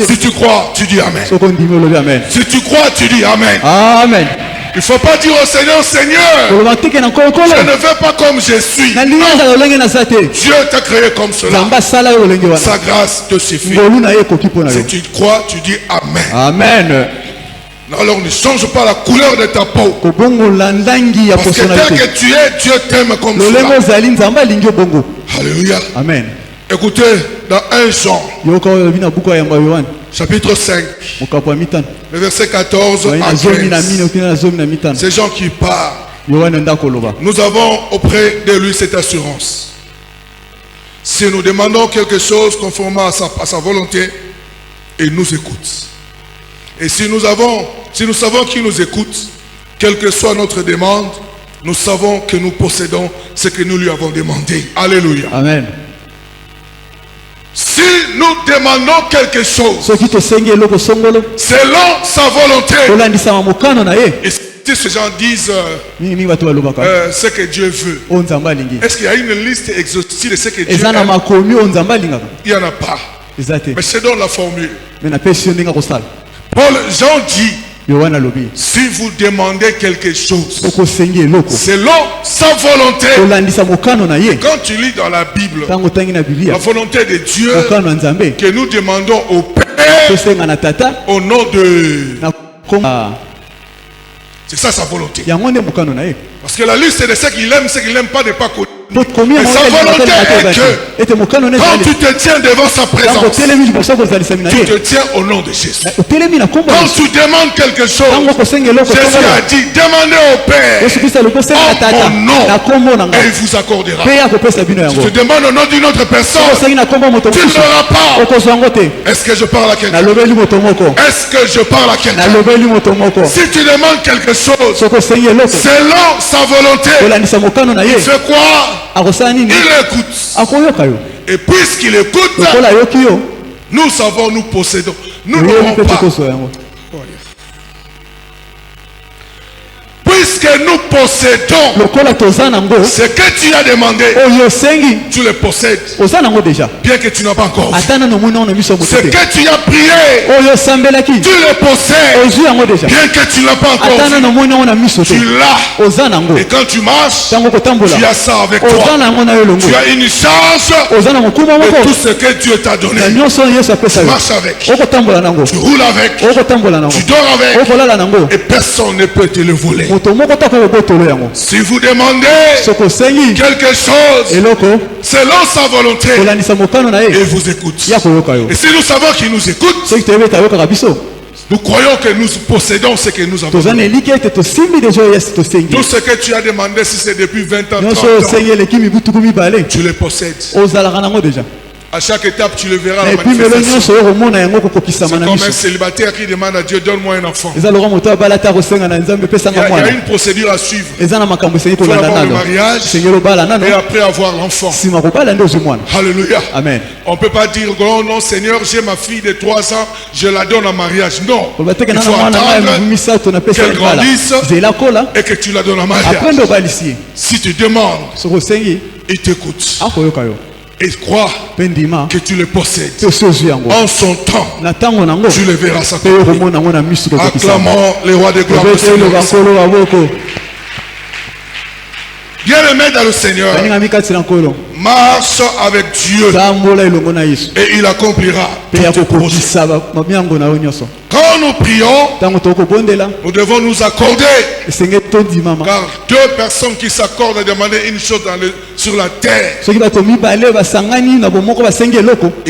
Si tu crois, tu dis Amen. Si tu crois, tu dis Amen.
Amen.
Il ne faut pas dire au Seigneur, Seigneur, je ne veux pas comme je suis. Non. Dieu t'a créé comme cela. Sa grâce te suffit. Si tu crois, tu dis Amen.
Amen.
Alors ne change pas la couleur de ta peau. Parce que tel que tu es, Dieu t'aime comme cela. Alléluia.
Amen.
Écoutez, dans 1 Jean, chapitre 5, le verset 14 à 15, c'est Jean qui parle. Nous avons auprès de lui cette assurance. Si nous demandons quelque chose conformément à sa volonté, il nous écoute. Et si nous savons qu'il nous écoute, quelle que soit notre demande, nous savons que nous possédons ce que nous lui avons demandé. Alléluia.
Amen.
Si nous demandons quelque chose selon sa volonté, et si ces gens disent ce que Dieu veut, est-ce qu'il y a une liste exhaustive de ce que Dieu aime? Il n'y en a pas. Mais c'est dans la formule. Paul, Jean dit, si vous demandez quelque chose selon sa volonté, quand tu lis dans la Bible la volonté de Dieu que nous demandons au Père au nom de... C'est ça sa volonté. Parce que la liste de ce qu'il aime, ce qu'il n'aime pas n'est pas connu. Mais sa volonté est que quand tu te tiens devant sa présence, tu te tiens au nom de Jésus. Quand tu demandes quelque chose, Jésus a dit, demandez au Père en mon nom et il vous accordera. Si tu demandes au nom d'une autre personne, tu ne l'auras pas. Est-ce que je parle à quelqu'un? Est-ce que je parle à quelqu'un? Si tu demandes quelque chose selon sa volonté, il fait quoi? Il écoute. Et puisqu'il écoute, nous savons, nous possédons. Nous n'aurons pas. Puisque nous possédons ce que tu as demandé, tu le possèdes. Bien que tu n'as pas encore vu. Ce que tu as prié, tu le possèdes. Bien que tu n'as pas encore vu. Tu l'as. Et quand tu marches, tu as ça avec toi. Tu as une charge de tout ce que Dieu t'a donné. Tu marches avec. Tu roules avec. Tu dors avec. Et personne ne peut te le voler. Si vous demandez quelque chose selon sa volonté, il vous écoute. Et si nous savons qu'il nous écoute, nous croyons que nous possédons ce que nous avons. Tout ce que tu as demandé, si c'est depuis 20 ans, 30 ans, tu le possèdes. À chaque étape, tu le verras la
Et puis
manifestation.
c'est comme
un célibataire qui demande à Dieu, donne-moi un enfant. Il y a une procédure à suivre. Il faut d'abord le mariage et après avoir l'enfant. Alléluia.
Amen.
On ne peut pas dire, oh non Seigneur, j'ai ma fille de 3 ans, je la donne en mariage. Non. Il faut attendre qu'elle grandisse et que tu la donnes en mariage. Si tu demandes, il t'écoute. Et crois que tu le possèdes. En son temps, tu le verras s'accomplir. Acclamons les rois de gloire. Bien-aimé dans le Seigneur, marche avec Dieu et il accomplira tous tes projets. Quand nous prions, nous devons nous accorder. Car 2 personnes qui s'accordent à demander une chose sur la terre, il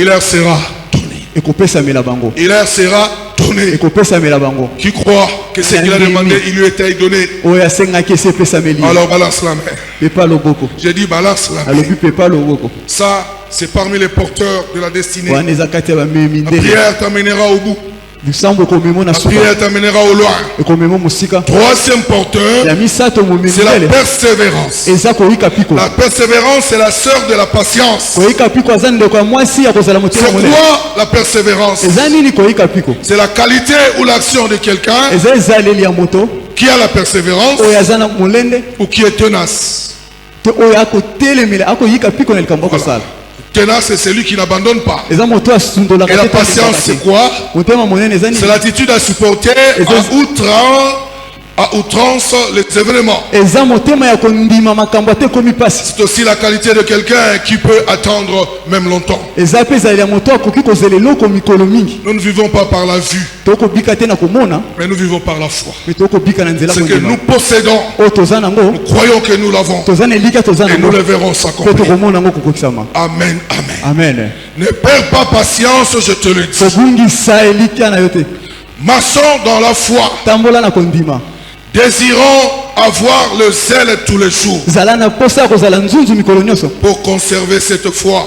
leur sera donné. Il leur sera donné. Qui croit que ce qu'il a demandé, il lui était donné. Alors balance la main. J'ai dit balance la main. Ça, c'est parmi les porteurs de la destinée. La prière t'amènera au bout. La prière t'amènera au loin. 3e porteur, c'est la persévérance. La persévérance est la sœur de la patience. C'est quoi la persévérance? C'est la qualité ou l'action de quelqu'un qui a la persévérance ou qui est tenace. Voilà. Tenace, c'est celui qui n'abandonne pas. Et la patience, c'est quoi? C'est l'attitude à supporter à outrance les événements. C'est aussi la qualité de quelqu'un qui peut attendre même longtemps. Nous ne vivons pas par la vue, mais nous vivons par la foi. Ce que nous possédons, nous croyons que nous l'avons et nous le verrons s'accomplir. Amen, amen.
Amen.
Ne perds pas patience, je te le dis. Marchons dans la foi. Désirons avoir le zèle tous les jours pour conserver cette foi.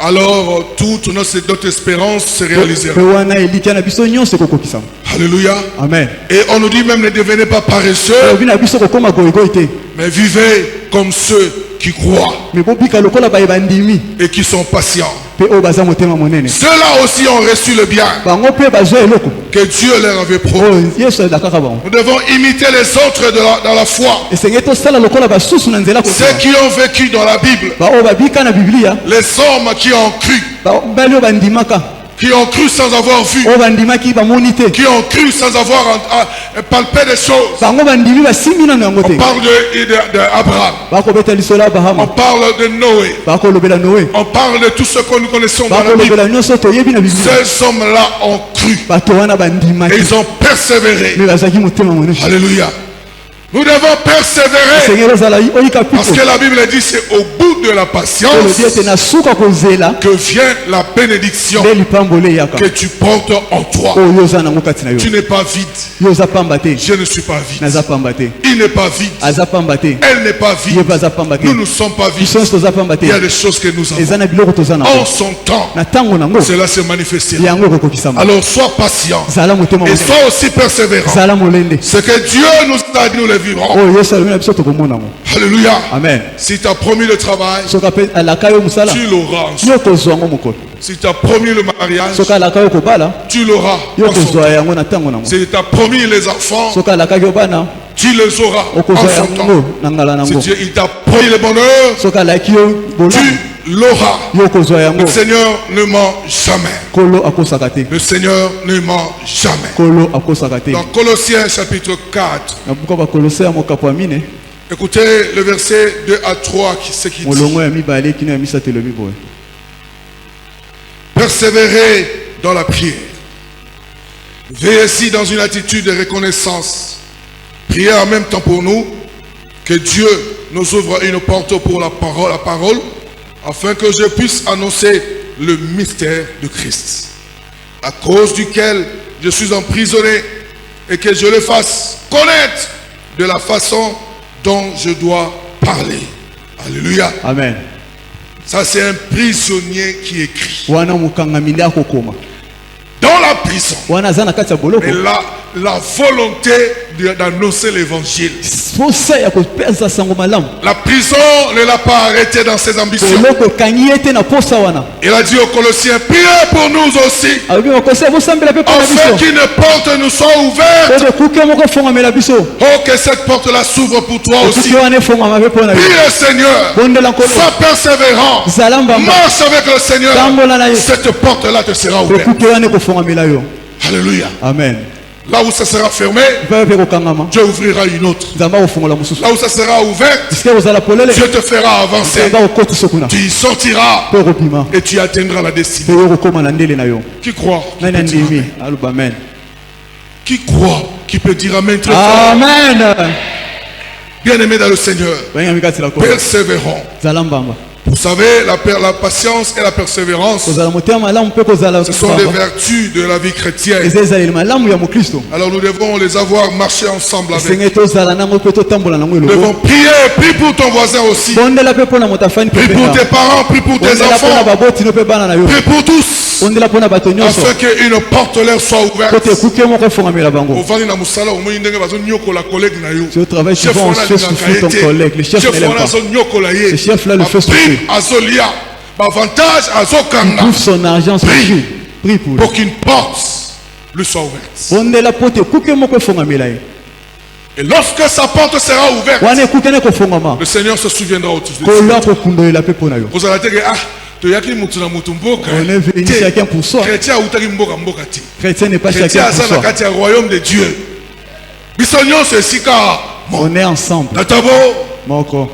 Alors toute notre espérance se réalisera. Alléluia.
Amen.
Et on nous dit même ne devenez pas paresseux, mais vivez comme ceux qui croient et qui sont patients. Ceux-là aussi ont reçu le bien que Dieu leur avait promis. Nous devons imiter les autres dans la foi. Ceux qui ont vécu dans la Bible, les hommes qui ont cru, qui ont cru sans avoir vu, qui ont cru sans avoir palpé des choses. On parle d'Abraham, on parle de Noé, on parle de tout ce que nous connaissons dans la Bible. Ces hommes-là ont cru et ils ont persévéré. Alléluia. Nous devons persévérer parce que la Bible dit c'est au bout de la patience que vient la bénédiction que tu portes en toi. Tu n'es pas vide. Je ne suis pas vide. Il n'est pas vide. Elle n'est pas vide. Nous ne sommes pas vides. Il y a des choses que nous avons. En son temps, cela se manifestera. Alors sois patient et sois aussi persévérant. Ce que Dieu nous a dit, nous le vivons. Alléluia.
Amen.
Si tu as promis le travail, tu l'auras. Si tu as promis le mariage, tu l'auras. Si tu as promis les enfants, tu les auras en son temps. Si il t'a promis le bonheur, tu l'auras. Le Seigneur ne ment jamais. Le Seigneur ne ment jamais. Dans Colossiens chapitre 4, écoutez le verset 2 à 3 ce qui dit: persévérez dans la prière. Veillez dans une attitude de reconnaissance. Priez en même temps pour nous, que Dieu nous ouvre une porte pour la parole, afin que je puisse annoncer le mystère de Christ, à cause duquel je suis emprisonné, et que je le fasse connaître de la façon dont je dois parler. Alléluia.
Amen.
Ça, c'est un prisonnier qui écrit.
wana mokangami nde akokoma
Dans la prison.
wana aza na kati ya boloko
Et là, la volonté d'annoncer l'évangile.
posa ya kopesa sango malamu
La prison ne l'a pas arrêté dans ses ambitions.
boloko ekangi ye te na posa wana
Il a dit aux Colossiens, priez pour nous aussi,
alobi bakosia bosambela mpe mpo na
afin
biso
qu'une porte nous soit ouverte.
po ekuke moko efongamela biso
Oh, que cette porte-là s'ouvre pour toi aussi.
ekuke wana efongama mpe mpo na
Prie
yo
le Seigneur,
bondela nkolo
sois persévérant,
zala mbamba
marche avec le Seigneur.
tambola na ye
Cette porte-là te sera ouverte.
ekuke wana ekofongamela yo
Alléluia.
amen
Là où ça sera fermé,
mpe mpe kokangama
Dieu ouvrira une autre.
nzambe akofongola mosusu
Là où ça sera ouvert,
esike kozala polele
Dieu te fera avancer.
nzambe akokotisa kuna
Tu y sortiras
mpe okobima
et tu atteindras la
mpe
destinée.
yo okokóma na ndele na yo
Qui croit?
nani andimi aloba amen
Qui croit? Qui peut dire Amen très fort?
amen
Bien-aimé dans le Seigneur,
bayingami kati la kolo
persévérons.
zala mbamba
Vous savez, la patience et la persévérance,
kozala motema malamu mpe kozala
ce sont des vertus de la vie chrétienne.
eza ezaleli malamu ya mokristo
Alors nous devons les avoir marché ensemble avec.
esenge tozala nango mpe totambola nango
Nous
elongo
devons prier, prie pour ton voisin aussi.
bondela mpe mpo na moto afani
Prie pour tes parents, prie pour tes
bondela mpo na
enfants.
babotino mpe bana na yo
Prie pour tous,
bondela mpo na bato nyonso
afin qu'une porte leur soit
po
ouverte.
te ekuke moko efongamela bango
Ovandi na musala omoni ndenge bazonyokola collègue na yo.
si au travail
Chef
souvent on se
wana
fait souffrir ton
alingaka ye te.
collègue le chef
Chef
ne l'aime
wana
pas
azonyokola ye.
Ce chef-là le fait
Baprime
souffrir.
azolia, bavantage
il
azokanga
bouffe son argent sur
Prie.
lui prie pour lui
pour qu'une porte lui soit ouverte.
bondela po te ekuke moko efongamela ye
Et lorsque sa porte sera ouverte,
wana ekuke na ekofongama
le Seigneur se souviendra au dessus.
kolo akokundolela mpe mpo na yo
Vous allez dire, ah, toyaki mutu na mutu mboka.
on est venu
Te,
chacun pour soi
chrétien autaki mboka mboka te.
chrétien n'est pas
Chrétien
chacun
aza
pour
na
soi
kati ya royaume de Dieu. Biso nyonso esika
on est ensemble
natabo.
moko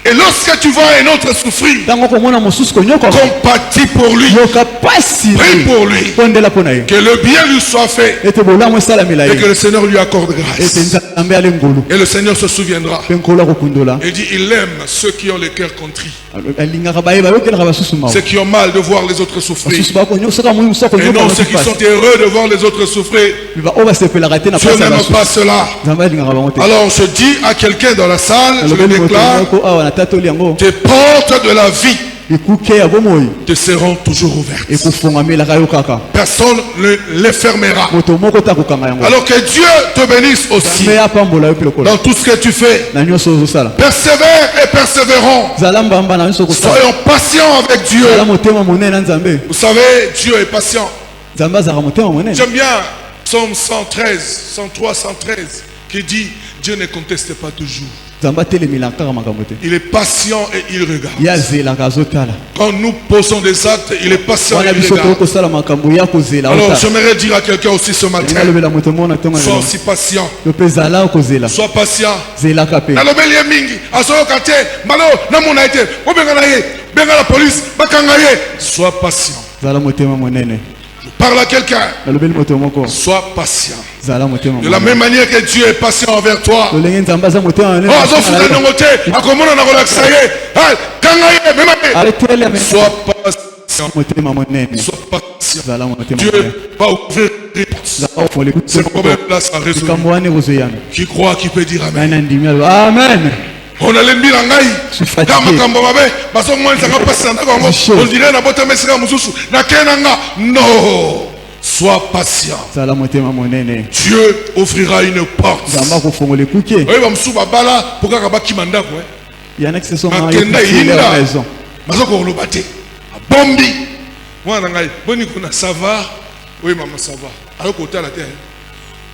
Et lorsque tu vois un autre souffrir,
ntango komona mosusu konyokoka
compatis pour lui,
yoka pasi
prie pour lui,
bondela mpo na ye
que le bien lui soit fait
ete bolamu esalamela
et que
ye
le Seigneur lui accorde
ete
grâce.
nzambe ale ngolu
Et le Seigneur se souviendra.
mpe nkolo akokundola
Il dit, il aime ceux qui ont le cœur contrit,
alingaka bayeba yokelaka basusu mawa
ceux qui ont mal de voir les autres souffrir,
basusu bakonyosoka moi mosu
et non ceux qui
akonyoka
sont heureux de voir les autres souffrir.
oyo basepelaka te na
Dieu
pasi ya
n'aime
basusu
pas cela.
nzambe alingaka bango te
Alors je dis à quelqu'un dans la salle, je le
alobeli moto
déclare,
moko awa na tatoli yango
tes portes de la vie
ekuke ya bomoi
te seront toujours ouvertes.
ekofongamelaka yo kaka
Personne ne les fermera.
moto moko te akokanga yango
Alors que Dieu te bénisse aussi
nzambe apambola yo mpe lokola
dans tout ce que tu fais.
na nyonso ozosala
Persévère et persévérons.
zala mbamba na nyonso okosala
Soyons patients avec Dieu.
zala motema monene na nzambe
Vous savez, Dieu est patient.
nzambe azalaka motema monene
J'aime bien Psaume 113, 103, 113 qui dit Dieu ne conteste pas toujours.
nzambe atelemelaka kaka makambo te
Il est patient et il regarde.
ye azelaka azotala
Quand nous posons des actes, il est patient et
wana
il
biso
regarde.
tokosala makambo ya kozela
Alors
otala
j'aimerais dire à quelqu'un aussi ce matin,
alobela moto moko na ntongo
sois aussi patient.
yo mpe zala okozela
Sois patient.
zelaka mpe
nalobeli ye mingi azoyoka te mbala oyo namona ye te obenga na ye benga la police bakanga ye. Sois patient.
zala motema monene
Parle à quelqu'un.
nalobeli moto moko
Sois patient.
zala motema
De la même manière que Dieu est patient envers toi.
lolenge nzambe aza motema monene
Oh, azofuta ndongo te akomona na kolakisa ye. Ah, kanga ye mema ye.
aleteleme
Sois patient.
motema monene
Sois patient.
zala motema
Dieu
monene
va ouvrir les portes.
zala ofole
Ce problème-là sera résolu.
likambo wana ekozoyana
Qui croit, qui peut dire Amen.
nani andimi aloba amen
On a lembi na ngai.
suis fatigué.
Kama makambo mabe bazomonisanga mpasi na ndako yango.
Je suis chaud.
On dirait na botama esika mosusu nakei na nga. Non. Sois patient.
zala motema monene
Dieu ouvrira une porte.
nzambe akofongola ekuke
Oyo bamusu babala mpo kaka bakima ndako.
yana que ce soit
Makenda
leur
yinda.
maison
Bazo koloba te. Bombi. Mwana ngai boni kuna ça va. Oui maman ça va. Alors kotala te.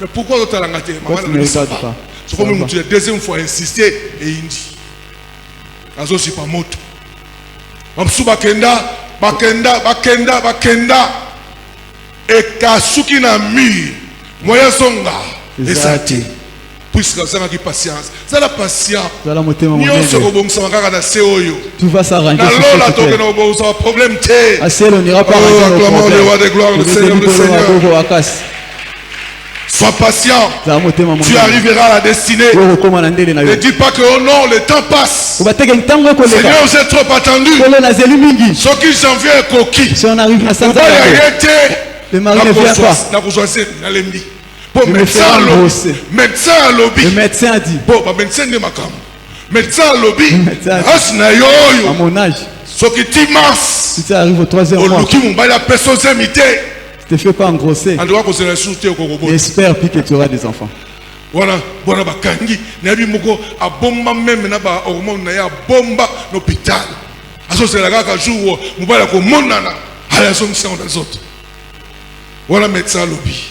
Mais pourquoi otala ngate? Maman
tu
na
ne
ça
regardes
va.
pas?
Je crois même tu la deuxième fois insister et indi. Azo si pas moto. Bamusu bakenda et kasuki na mur moya zonga ezati puisque azangaki patience zala patient
zala motema
nyonso
monene
kobongisama kaka na se oyo
tout va s'arranger
na
sur
lola
ce
tokena
fait
kobongisa problème te.
à ciel on n'ira pas
Oh,
arranger nos
acclamons le roi
problèmes
des gloires, le Seigneur, le Seigneur. Sois patient,
zala motema
tu
monene
arriveras à la destinée.
oyo okoma na ndele na
Ne
yo
dis pas que oh non, le temps passe.
obateke ntango ekoleka
Seigneur, j'ai trop attendu.
kolo nazeli mingi
Soki janvier ekoki
si on arrive na sanza
oba ya
yango
ye te.
le mari ne vient pas
nakozwase nalembi po
Je me fais
médecin alobi
rembourser.
médecin
le
alobi
médecin a dit
po bamédecin nde makambo Médecin lobby.
Médecin.
Asna
À
yoyo.
mon âge,
Sokitimas.
si ça arrive au 3e mois,
Oluki mumbaya personne imité.
ne te fais pas engrosser.
En droit qu'on se ressource au Kogobo.
J'espère puis que tu auras des enfants.
Voilà, voilà bakangi. Nabi moko a bomba même na ba hormone na ya bomba l'hôpital. Aso c'est la gaka jour mubaya ko monana. Ala son sang des autres. Voilà médecin lobby.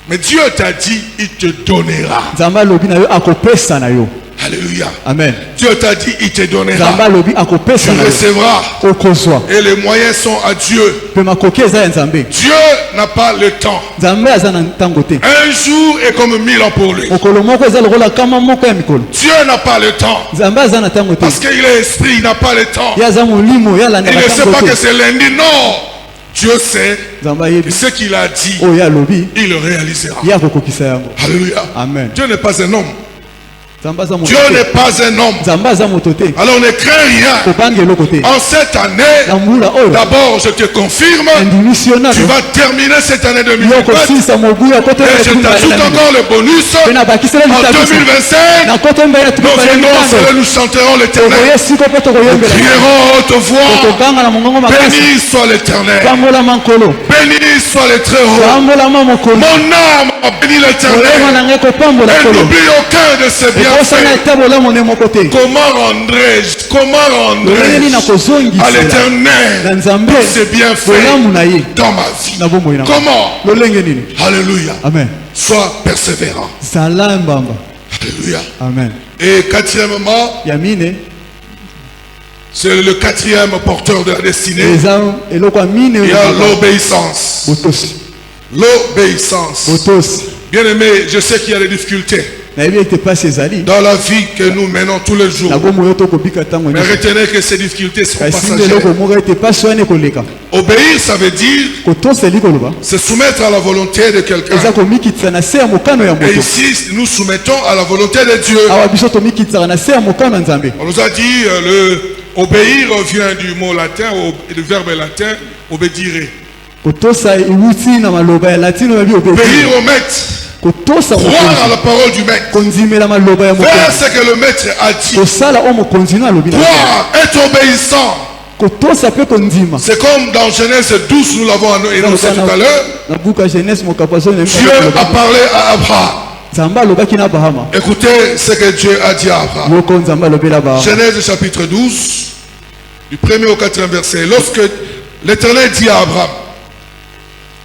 Mais Dieu t'a dit, il te donnera.
Nzamba lobi na yo akopesa na yo.
Alléluia.
Amen.
Dieu t'a dit, il te donnera.
Nzamba lobi akopesa
Tu
na yo.
recevras.
Okozwa.
Et les moyens sont à Dieu.
Pe makoki eza ya Nzambe.
Dieu n'a pas le temps.
Nzambe aza na ntango te.
Un jour est comme 1000 ans pour lui.
Mokolo moko eza lokola kama moko ya mikolo.
Dieu n'a pas le temps.
Nzambe aza na ntango te.
Parce qu'il est esprit, il n'a pas le temps.
Ye aza molimo ye
Il
alandaka
ne sait
ntango
pas que
te.
c'est lundi. Non. Dieu sait.
Nzambe
Et
ayebi
ce qu'il a dit,
oyo alobi
il le réalisera.
ye akokokisa yango.
Alléluia.
Amen.
Dieu n'est pas un homme.
Nzambe aza moto
Dieu
te.
n'est pas un homme.
Nzambe aza moto te.
Alors ne crains rien.
Kobanga eloko te.
En cette année,
Na mbula oyo
d'abord, je te confirme,
indivisional
tu vas terminer cette année 2024.
yokosilisa mobu ya koto
Et je t'ajoute encore le bonus.
pe na bakisela
En
litabiso
2025,
na koto mbele
nos finances, nous chanterons l'éternel.
tokoye siko mpo
Nous
tokoyembela
crierons à haute voix.
tokobanga na mongongo makasi
Béni soit l'éternel.
pambolama nkolo
Béni soit le très haut.
pambolama mokolo
Mon âme a béni
molema
l'éternel.
na ngai kopambola
Et
nkolo
n'oublie aucun de ses
ekosana
bienfaits.
ete bolamu ne moko te
Comment rendrai-je
lolenge nini
à
nakozongisela na
l'éternel
nzambe
ses bienfaits
bolamu na ye
dans ma vie?
na bomoi na
Comment?
lolenge nini.
Alléluia.
Amen.
Sois persévérant.
zala mbamba.
Alléluia.
Amen.
Et quatrièmement,
ya mine
c'est le quatrième porteur de la destinée.
eza eloko ya mine
Il y a
oyo
l'obéissance.
botosi
L'obéissance.
botosi
Bien aimé, je sais qu'il y a des difficultés
nayebi ete pasi ezali
dans la vie que nous menons tous les jours.
na bomoi oyo tokobika ntango
Mais
nyonso
retenez que ces difficultés sont
kasi nde
passagères.
eloko moko ete pasi wana ekoleka
Obéir, ça veut dire
kotoseli koloba
se soumettre à la volonté de quelqu'un.
eza komikitisa na se ya mokano ya
Et
moto
ici, nous soumettons à la volonté de Dieu.
awa biso tomikitisaka na se ya mokano ya nzambe.
On nous a dit, le obéir vient du mot latin, du verbe latin, obédire.
kotosa iwuti na maloba ya latino yabi obedi
Obéir au maître.
kotosa
Croire à
mokonzi
la parole du maître.
konzimela maloba ya
Faire
mokonzi
ce que le maître a dit.
kosala oyo mokonzi no alobi na yo.
Croire, être obéissant.
kotosa mpe kondima
C'est comme dans Genèse 12, nous l'avons énoncé tout à l'heure.
na buka jeunesse mokapaso
Dieu a parlé à Abraham.
nzambe alobaki na abrahama
Écoutez ce que Dieu a dit à Abraham.
yoko nzambe alobeli abrahama
Genèse chapitre 12, du 1er au 4e verset. Lorsque l'Éternel dit à Abraham,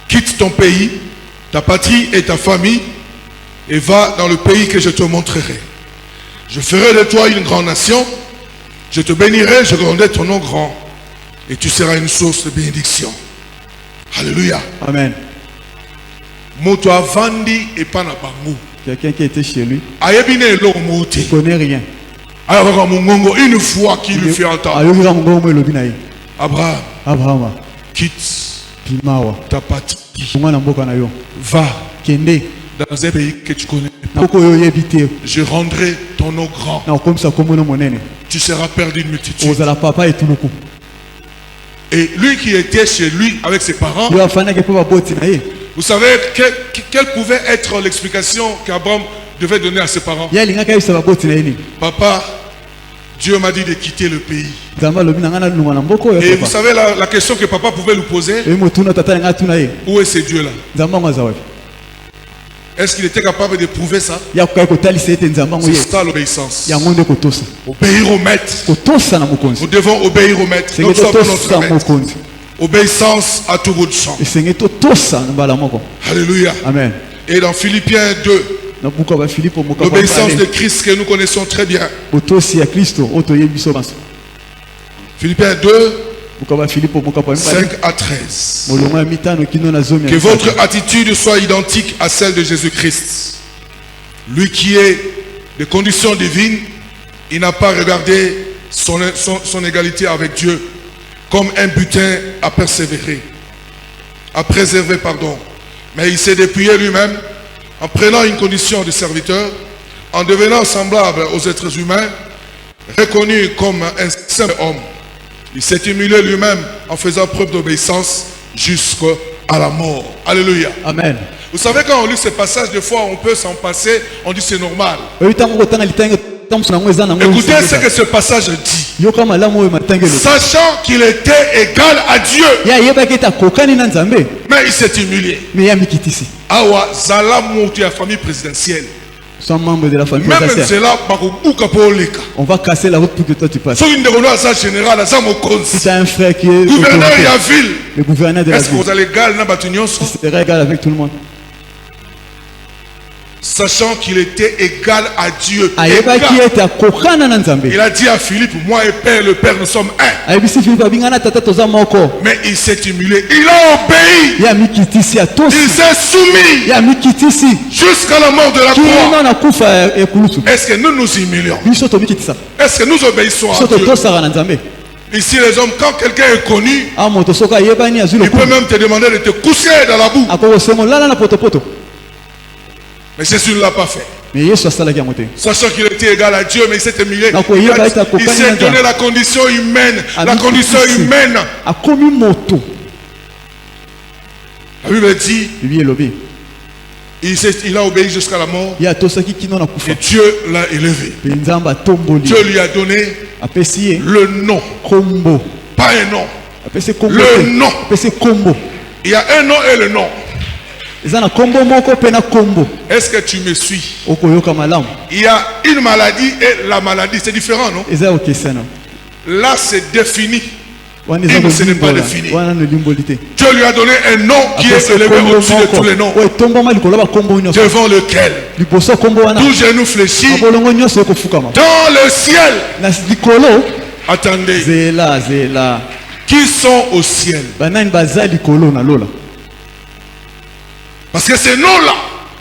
quitte ton pays, ta patrie et ta famille, et va dans le pays que je te montrerai. Je ferai de toi une grande nation, je te bénirai, je rendrai ton nom grand, et tu seras une source de bénédiction. Alléluia.
amen.
Moto avandi et pas na bango.
Quelqu'un qui était chez lui
Ayebine elo mote.
ne connaît rien.
Alors mongongo une fois qu'il lui fait entendre.
ayokika mongongo mo elobi na ye
Abraham,
abrahama
quitte
pimawa
ta patrie.
mwana mboka na yo
Va
kende
dans un pays que tu connais.
na mboka oyo oyebi te
Je rendrai ton nom grand.
na kokomisa kombo no monene
Tu seras père d'une multitude.
ozala papa etuluku
Et lui qui était chez lui avec ses parents,
yo afandaki mpe baboti na ye
vous savez quelle pouvait être l'explication qu'Abraham devait donner à ses parents?
ye alingaki ayebisa baboti na ye nini
Papa, Dieu m'a dit de quitter le pays.
nzambe alobi na ngai nalunga na mboka oyo
Et vous
papa
savez la question que papa pouvait lui poser,
oyo motuna tata na ngai atuna ye
où est ce Dieu-là?
nzambe ango aza wapi
Est-ce qu'il était capable de prouver ça?
ya kokai kotalisa ete nzambe ango
C'est
ye
ça l'obéissance.
yango nde kotosa
Obéir au maître.
kotosa na mokonzi
Nous devons obéir au maître.
esenge
Nous sommes
totosa
notre maître.
mokonzi
Obéissance à tout bout de champ.
esenge totosa na mbala moko
Alléluia.
amen.
Et dans Philippiens 2,
na buka bafilipo
l'obéissance de Christ que nous connaissons très bien.
botosi ya kristo oyo toyebi biso banso
Philippiens 2,
buka bafilipo mokapa
5 à 13.
molongo ya mitano kino na zomi ya
Que
misato.
votre attitude soit identique à celle de Jésus-Christ. Lui qui est de conditions divines, il n'a pas regardé son égalité avec Dieu comme un butin à persévérer, à préserver, pardon. Mais il s'est dépouillé lui-même en prenant une condition de serviteur, en devenant semblable aux êtres humains, reconnu comme un simple homme. Il s'est humilié lui-même en faisant preuve d'obéissance jusqu'à la mort. Alléluia.
amen.
Vous savez, quand on lit ce passage, des fois, on peut s'en passer, on dit c'est normal.
oyo ntango kotanga litanga
Écoutez ce que ce passage dit.
yoka malamu oyo matangelo
Sachant qu'il était égal à Dieu,
ya yeba kita kokani na nzambe
mais il s'est humilié.
mais ya mikitisi
Awa zala mutu ya famille présidentielle.
sont membres de la famille
Même
présidentielle.
cela, bakubuka poleka.
On va casser la route pour que toi tu passes.
So une de à sa général, à sa
Si
mokonzi.
tu as un frère qui est
Gouverneur
autoritaire,
ya ville.
le gouverneur de la
Est-ce que
ville,
vous allez égal na batunyon so?
il sera égal avec tout le monde.
Sachant qu'il était égal à Dieu.
Ayeba qui
Égal.
est à kokana na nzambe.
Il a dit à Philippe, moi et Père, le Père, nous sommes un.
Ayebisi Philippe abingana tata toza moko.
Mais il s'est humilié. Il a obéi.
Ya mikitisi ya
Il
tosi.
s'est soumis
Ya mikitisi.
jusqu'à la mort de la croix.
Kino na kufa ekulusu.
Est-ce que nous nous humilions?
Biso to mikitisa.
Est-ce que nous obéissons à
Biso to
Dieu?
tosara na nzambe.
Ici, les hommes, quand quelqu'un est connu,
Ah moto soka yebani azilo
il peut
ku.
même te demander de te coucher dans la boue.
Akoko semo lala na poto poto.
Mais Jésus ne l'a pas fait.
Mais Yesu asala ki amote.
Sachant qu'il était égal à Dieu, mais il s'est humilié.
Nako yeba ita
Il s'est
kokani
donné
na.
la condition humaine. La condition
Amikitisi.
humaine.
Akomi moto.
La Bible dit,
Bibi elobi.
il a obéi jusqu'à la mort.
Ya tosaki kino na kufa.
Et Dieu l'a élevé.
Pe nzamba tomboli.
Dieu lui a donné
Apesi ye
le nom.
kombo.
Pas un nom.
Apesi kombo.
Le
te.
nom.
Apesi kombo.
Il y a un nom et le nom.
Eza na kombo moko pe na kombo.
Est-ce que tu me suis?
Okoyoka malamu.
Il y a une maladie et la maladie. C'est différent, non?
Eza okesana.
Là, c'est défini.
Wana
Et
eza
ce n'est pas
kolimbola.
défini.
Wana no limboli te.
Dieu lui a donné un nom qui est
Apesi
élevé
kombo
au-dessus de tous les noms.
moko. Oyo tombama likolo ba kombo nyonso.
Devant lequel
Liboso kombo wana.
tout genou fléchit.
Abolongo nyonso ekofukama.
Dans le ciel.
Na likolo
Attendez.
zela zela.
Qui sont au ciel?
Banani baza likolo na lola.
Parce que ces noms-là,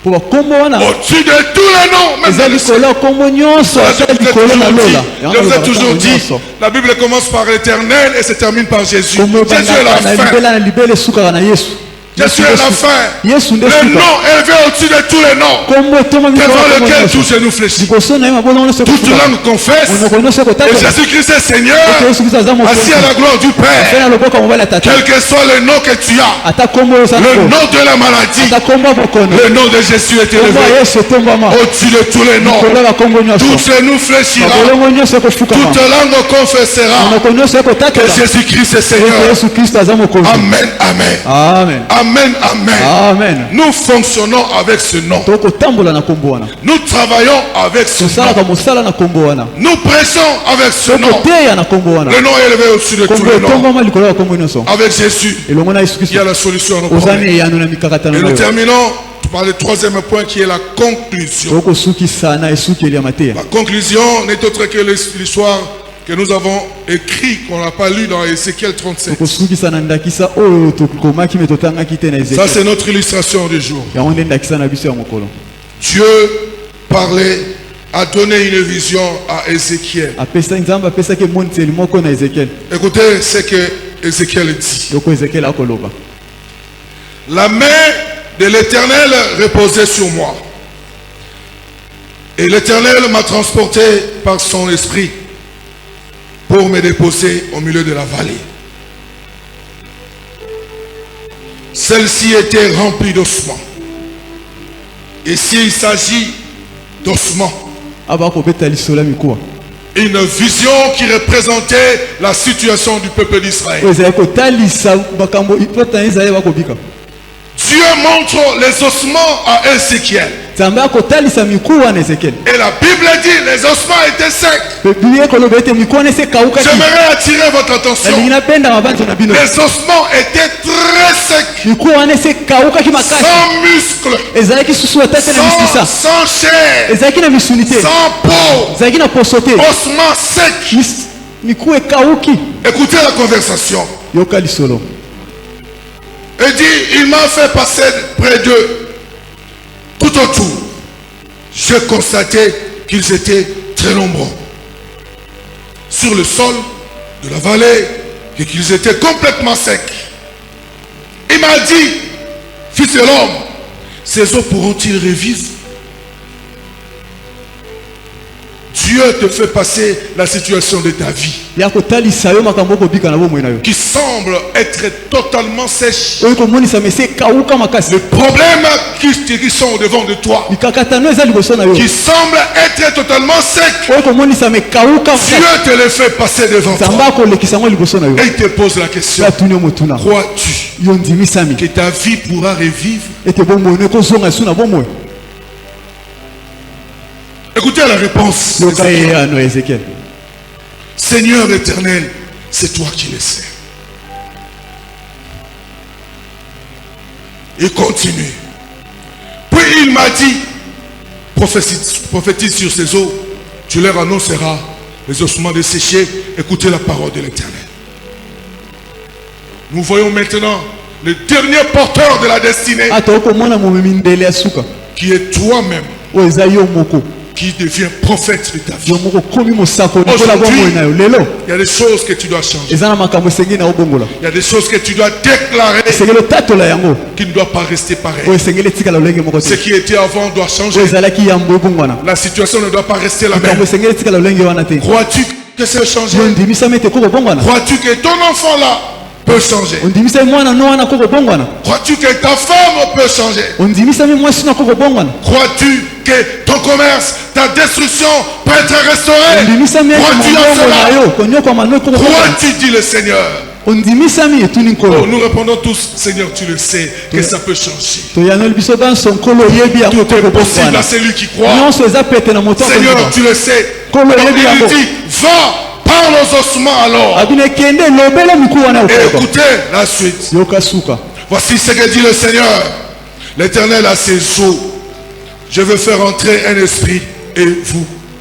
Po ba kombo wana
au-dessus de tous les noms, même
eza
dans le ciel.
likolo kombo nyonso
Je
ata
vous ai
likolo na
toujours dit,
lola.
je vous ai toujours dit, la Bible commence par l'éternel et se termine par Jésus.
Kombo
Jésus est la
na
fin.
libela na libele esukaka na Yesu.
Jésus est la fin.
Yesu nde
Le
suka.
nom élevé au-dessus de tous les noms.
Kombo etomami
Devant
likolo kombo
lequel
nyonso.
tout genou fléchit.
Liboso na ye mabolongo nyonso
Toute
ekofukama.
langue confesse.
Monoko nyonso
Et
ekotatola.
Jésus-Christ est Seigneur.
Ete Yesu Kristo aza
Assis
mokonzi.
à la gloire du
Afe
Père.
na loboko ya mobali ya tata.
Quel que soit le nom que tu as.
Ata kombo oyo oza na
Le
kombo.
nom de la maladie.
Ata kombo ya bokono.
Le nom de Jésus est
Kombo ya
élevé
Yesu etombama.
au-dessus de tous les noms.
Likolo ya kombo
Tout
nyonso.
genou fléchira.
Mabolongo nyonso ekofukama.
Toute langue confessera
Monoko nyonso
que
ekotatola.
Jésus-Christ est
Ete
Seigneur.
Yesu Kristo aza mokonzi.
Amen, amen.
Amen.
Amen, amen.
Amen.
Nous fonctionnons avec ce nom.
tokotambola na kombo wana.
Nous travaillons avec ce nom.
tosalaka mosala na kombo wana.
Nous prêchons avec ce nom.
tokoteya na kombo wana.
Le nom est élevé au-dessus de tous
kombo
les noms.
etombama likolo ya kombo nyonso.
Avec Jésus,
elongo na Yesu
il y
Kristo
a la solution à nos
ozani
problèmes.
eyano na mikakatano
Et
na
nous
yo.
terminons par le troisième point qui est la conclusion.
tokosukisa na esukeli ya mateya.
La conclusion n'est autre que l'histoire que nous avons écrite, qu'on n'a pas lu dans Ézéchiel 37.
tokosukisa na ndakisa oyo tokomaki me totangaki te na
Ça,
Ezekiel.
c'est notre illustration du jour.
yango nde ndakisa na biso ya mokolo.
Dieu parlait, a donné une vision à Ézéchiel.
apesa nzambe apesaki emoniseli moko na Ezekiel.
Écoutez ce que Ézéchiel dit.
yoko Ezekiel akoloba.
La main de l'Éternel reposait sur moi. Et l'Éternel m'a transporté par son esprit pour me déposer au milieu de la vallée. Celle-ci était remplie d'ossements. Et s'il s'agit d'ossements,
abakobeta lisolo ya mikuwa.
une vision qui représentait la situation du peuple d'Israël.
oyo ezali kotalisa makambo ipota ezali bakobika.
Dieu montre les ossements à Ézéchiel.
nzambe akotalisa mikuwa na Ezekiel.
Et la Bible dit les ossements étaient secs.
biblia ekoloba ete mikuwa na esi ekawukaki.
J'aimerais attirer votre attention.
nalingi napenda mabanzo na bino.
Les ossements étaient très secs,
mikuwa wana esi ekawukaki makasi.
sans muscles,
ezalaki susu ata te na misisa.
sans chair,
ezalaki na misuni te.
sans peau,
ezalaki na poso te.
ossements secs.
mikuwa ekawuki.
Écoutez la conversation.
yoka lisolo.
Il dit, il m'a fait passer près d'eux. Tout autour, j'ai constaté qu'ils étaient très nombreux. Sur le sol de la vallée, et qu'ils étaient complètement secs. Il m'a dit, fils de l'homme, ces eaux pourront-ils revivre? Dieu te fait passer la situation de ta vie
ya kotalisa yo makambo kobika na bomoi na yo
qui semble être totalement sèche.
oyo komonisa mese kauka makasi
Les problèmes qui sont devant de toi,
mikakatano eza liboso na yo
qui semblent être totalement secs,
oyo komonisa me kauka
Dieu
makasi
te les fait passer devant
nzambe
toi.
akolekisa yango liboso na yo
Et il te pose la question,
atuni yo motuna
crois-tu
yo ndimisami
que ta vie pourra revivre?
ete bomoi no ekozonga esu na bomoi
Écoutez la réponse.
yoka eyano Ezekiel.
Seigneur éternel, c'est toi qui le sais. Il continue. Puis il m'a dit, prophétise sur ces eaux, tu leur annonceras les ossements desséchés, écoutez la parole de l'Éternel. Nous voyons maintenant le dernier porteur de la destinée,
tokomona momemi ndele ya suka
qui est toi-même,
oyo eza yo moko
qui devient prophète de ta vie.
yo moko komi mosakoli mpola bomoi na yo lelo
Il y a des choses que tu dois changer.
eza na makambo esengeli na obongola
Il y a des choses que tu dois déclarer
esengeli otatola yango
qui ne doivent pas rester pareilles.
oyo esengeli etikala lolenge moko
Ce
te
qui était avant doit changer.
oyo ezalaki yambo ebongwana
La situation ne doit pas rester la
makambo
même.
esengeli etikala lolenge wana te
Crois-tu que c'est changé?
yo ndimisami ete koko bongwana
Crois-tu que ton enfant là peut changer?
ondimisami mwana no wana koko bongwana
Crois-tu que ta femme peut changer?
ondimisami mwasi na koko bongwana
Crois-tu que ton commerce, ta destruction peut être restaurée?
ondimisami ete
Crois-tu en
mobongo na
cela?
yo konyokwama no koko bongwana
Crois-tu, dit le Seigneur?
ondimisami etuni
Oh,
nkolo
nous répondons tous, Seigneur, tu le sais, que ça peut changer.
toyanoli biso danso nkolo oyebi yango
Tout est
koko
possible
bongwana
à celui qui croit.
nyonso eza pete na moto
Seigneur,
akoyiba
tu le sais.
Comme
Alors,
le
il
Yango.
lui dit, va, parle aux ossements alors.
abino ekende lobela miku wana
Et
okoyoka
écoutez la suite.
yoka suka
Voici ce que dit le Seigneur. L'Éternel a ses eaux. Je veux faire entrer un esprit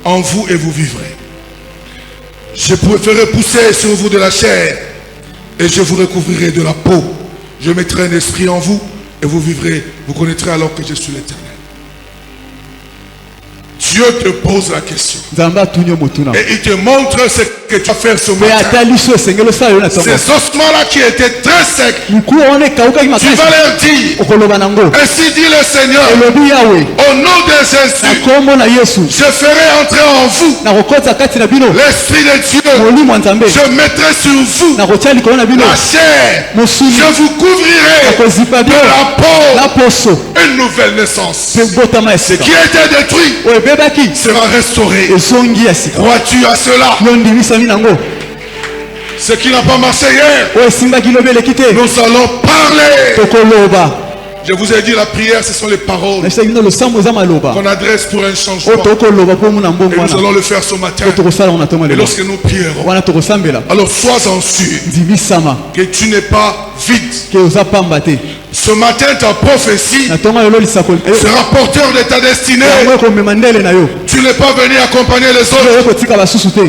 en vous et vous vivrez. Je ferai pousser sur vous de la chair et je vous recouvrirai de la peau. Je mettrai un esprit en vous et vous vivrez. Vous connaîtrez alors que je suis l'Éternel. Dieu te pose la question.
nzambe atuni yo motuna
Et il te montre ce que tu vas faire ce
mpe
matin.
atali so esengeli osala yo na ntongo
Ces ossements-là qui étaient très secs,
miku wana ekaukaki
tu
makasi
vas leur dire,
okoloba nango
ainsi dit le Seigneur,
elobi yawe
au nom de
na
Jésus,
kombo na yesu
je ferai entrer en vous
nakokotisa kati na bino
l'Esprit de Dieu.
molimo ya nzambe
Je mettrai sur vous
nakotia likolo na bino
la chair.
mosuni
Je vous couvrirai
nakozipa
de
bino
la
na
peau.
poso
Une nouvelle naissance.
mpe botama ya
Ce
sika
qui était détruit
oyo ebebaki
sera restauré.
ezongi ya sika
Crois-tu à cela?
yo ndimisami nango
Ce qui n'a pas marché hier,
oyo esimbaki lobi eleki te
nous allons parler.
tokoloba
Je vous ai dit, la prière, ce sont les paroles
nasisaki bino losambo eza maloba
qu'on adresse pour un
oyo
changement.
tokoloba mpo mona
Et
mbongo
nous
wana
allons le faire ce matin.
oyo tokosala ngo na ntongo
Et
lelo
lorsque nous prierons,
wana tokosambela
alors sois-en sûr
ndimisama
que tu n'es pas vide.
ke oza pamba te
Ce matin, ta prophétie
na ntongo lelo lisakoli
sera porteur de ta destinée.
yango ekomema ndele na yo
Tu n'es pas venu accompagner les autres.
oyo kotika basusu te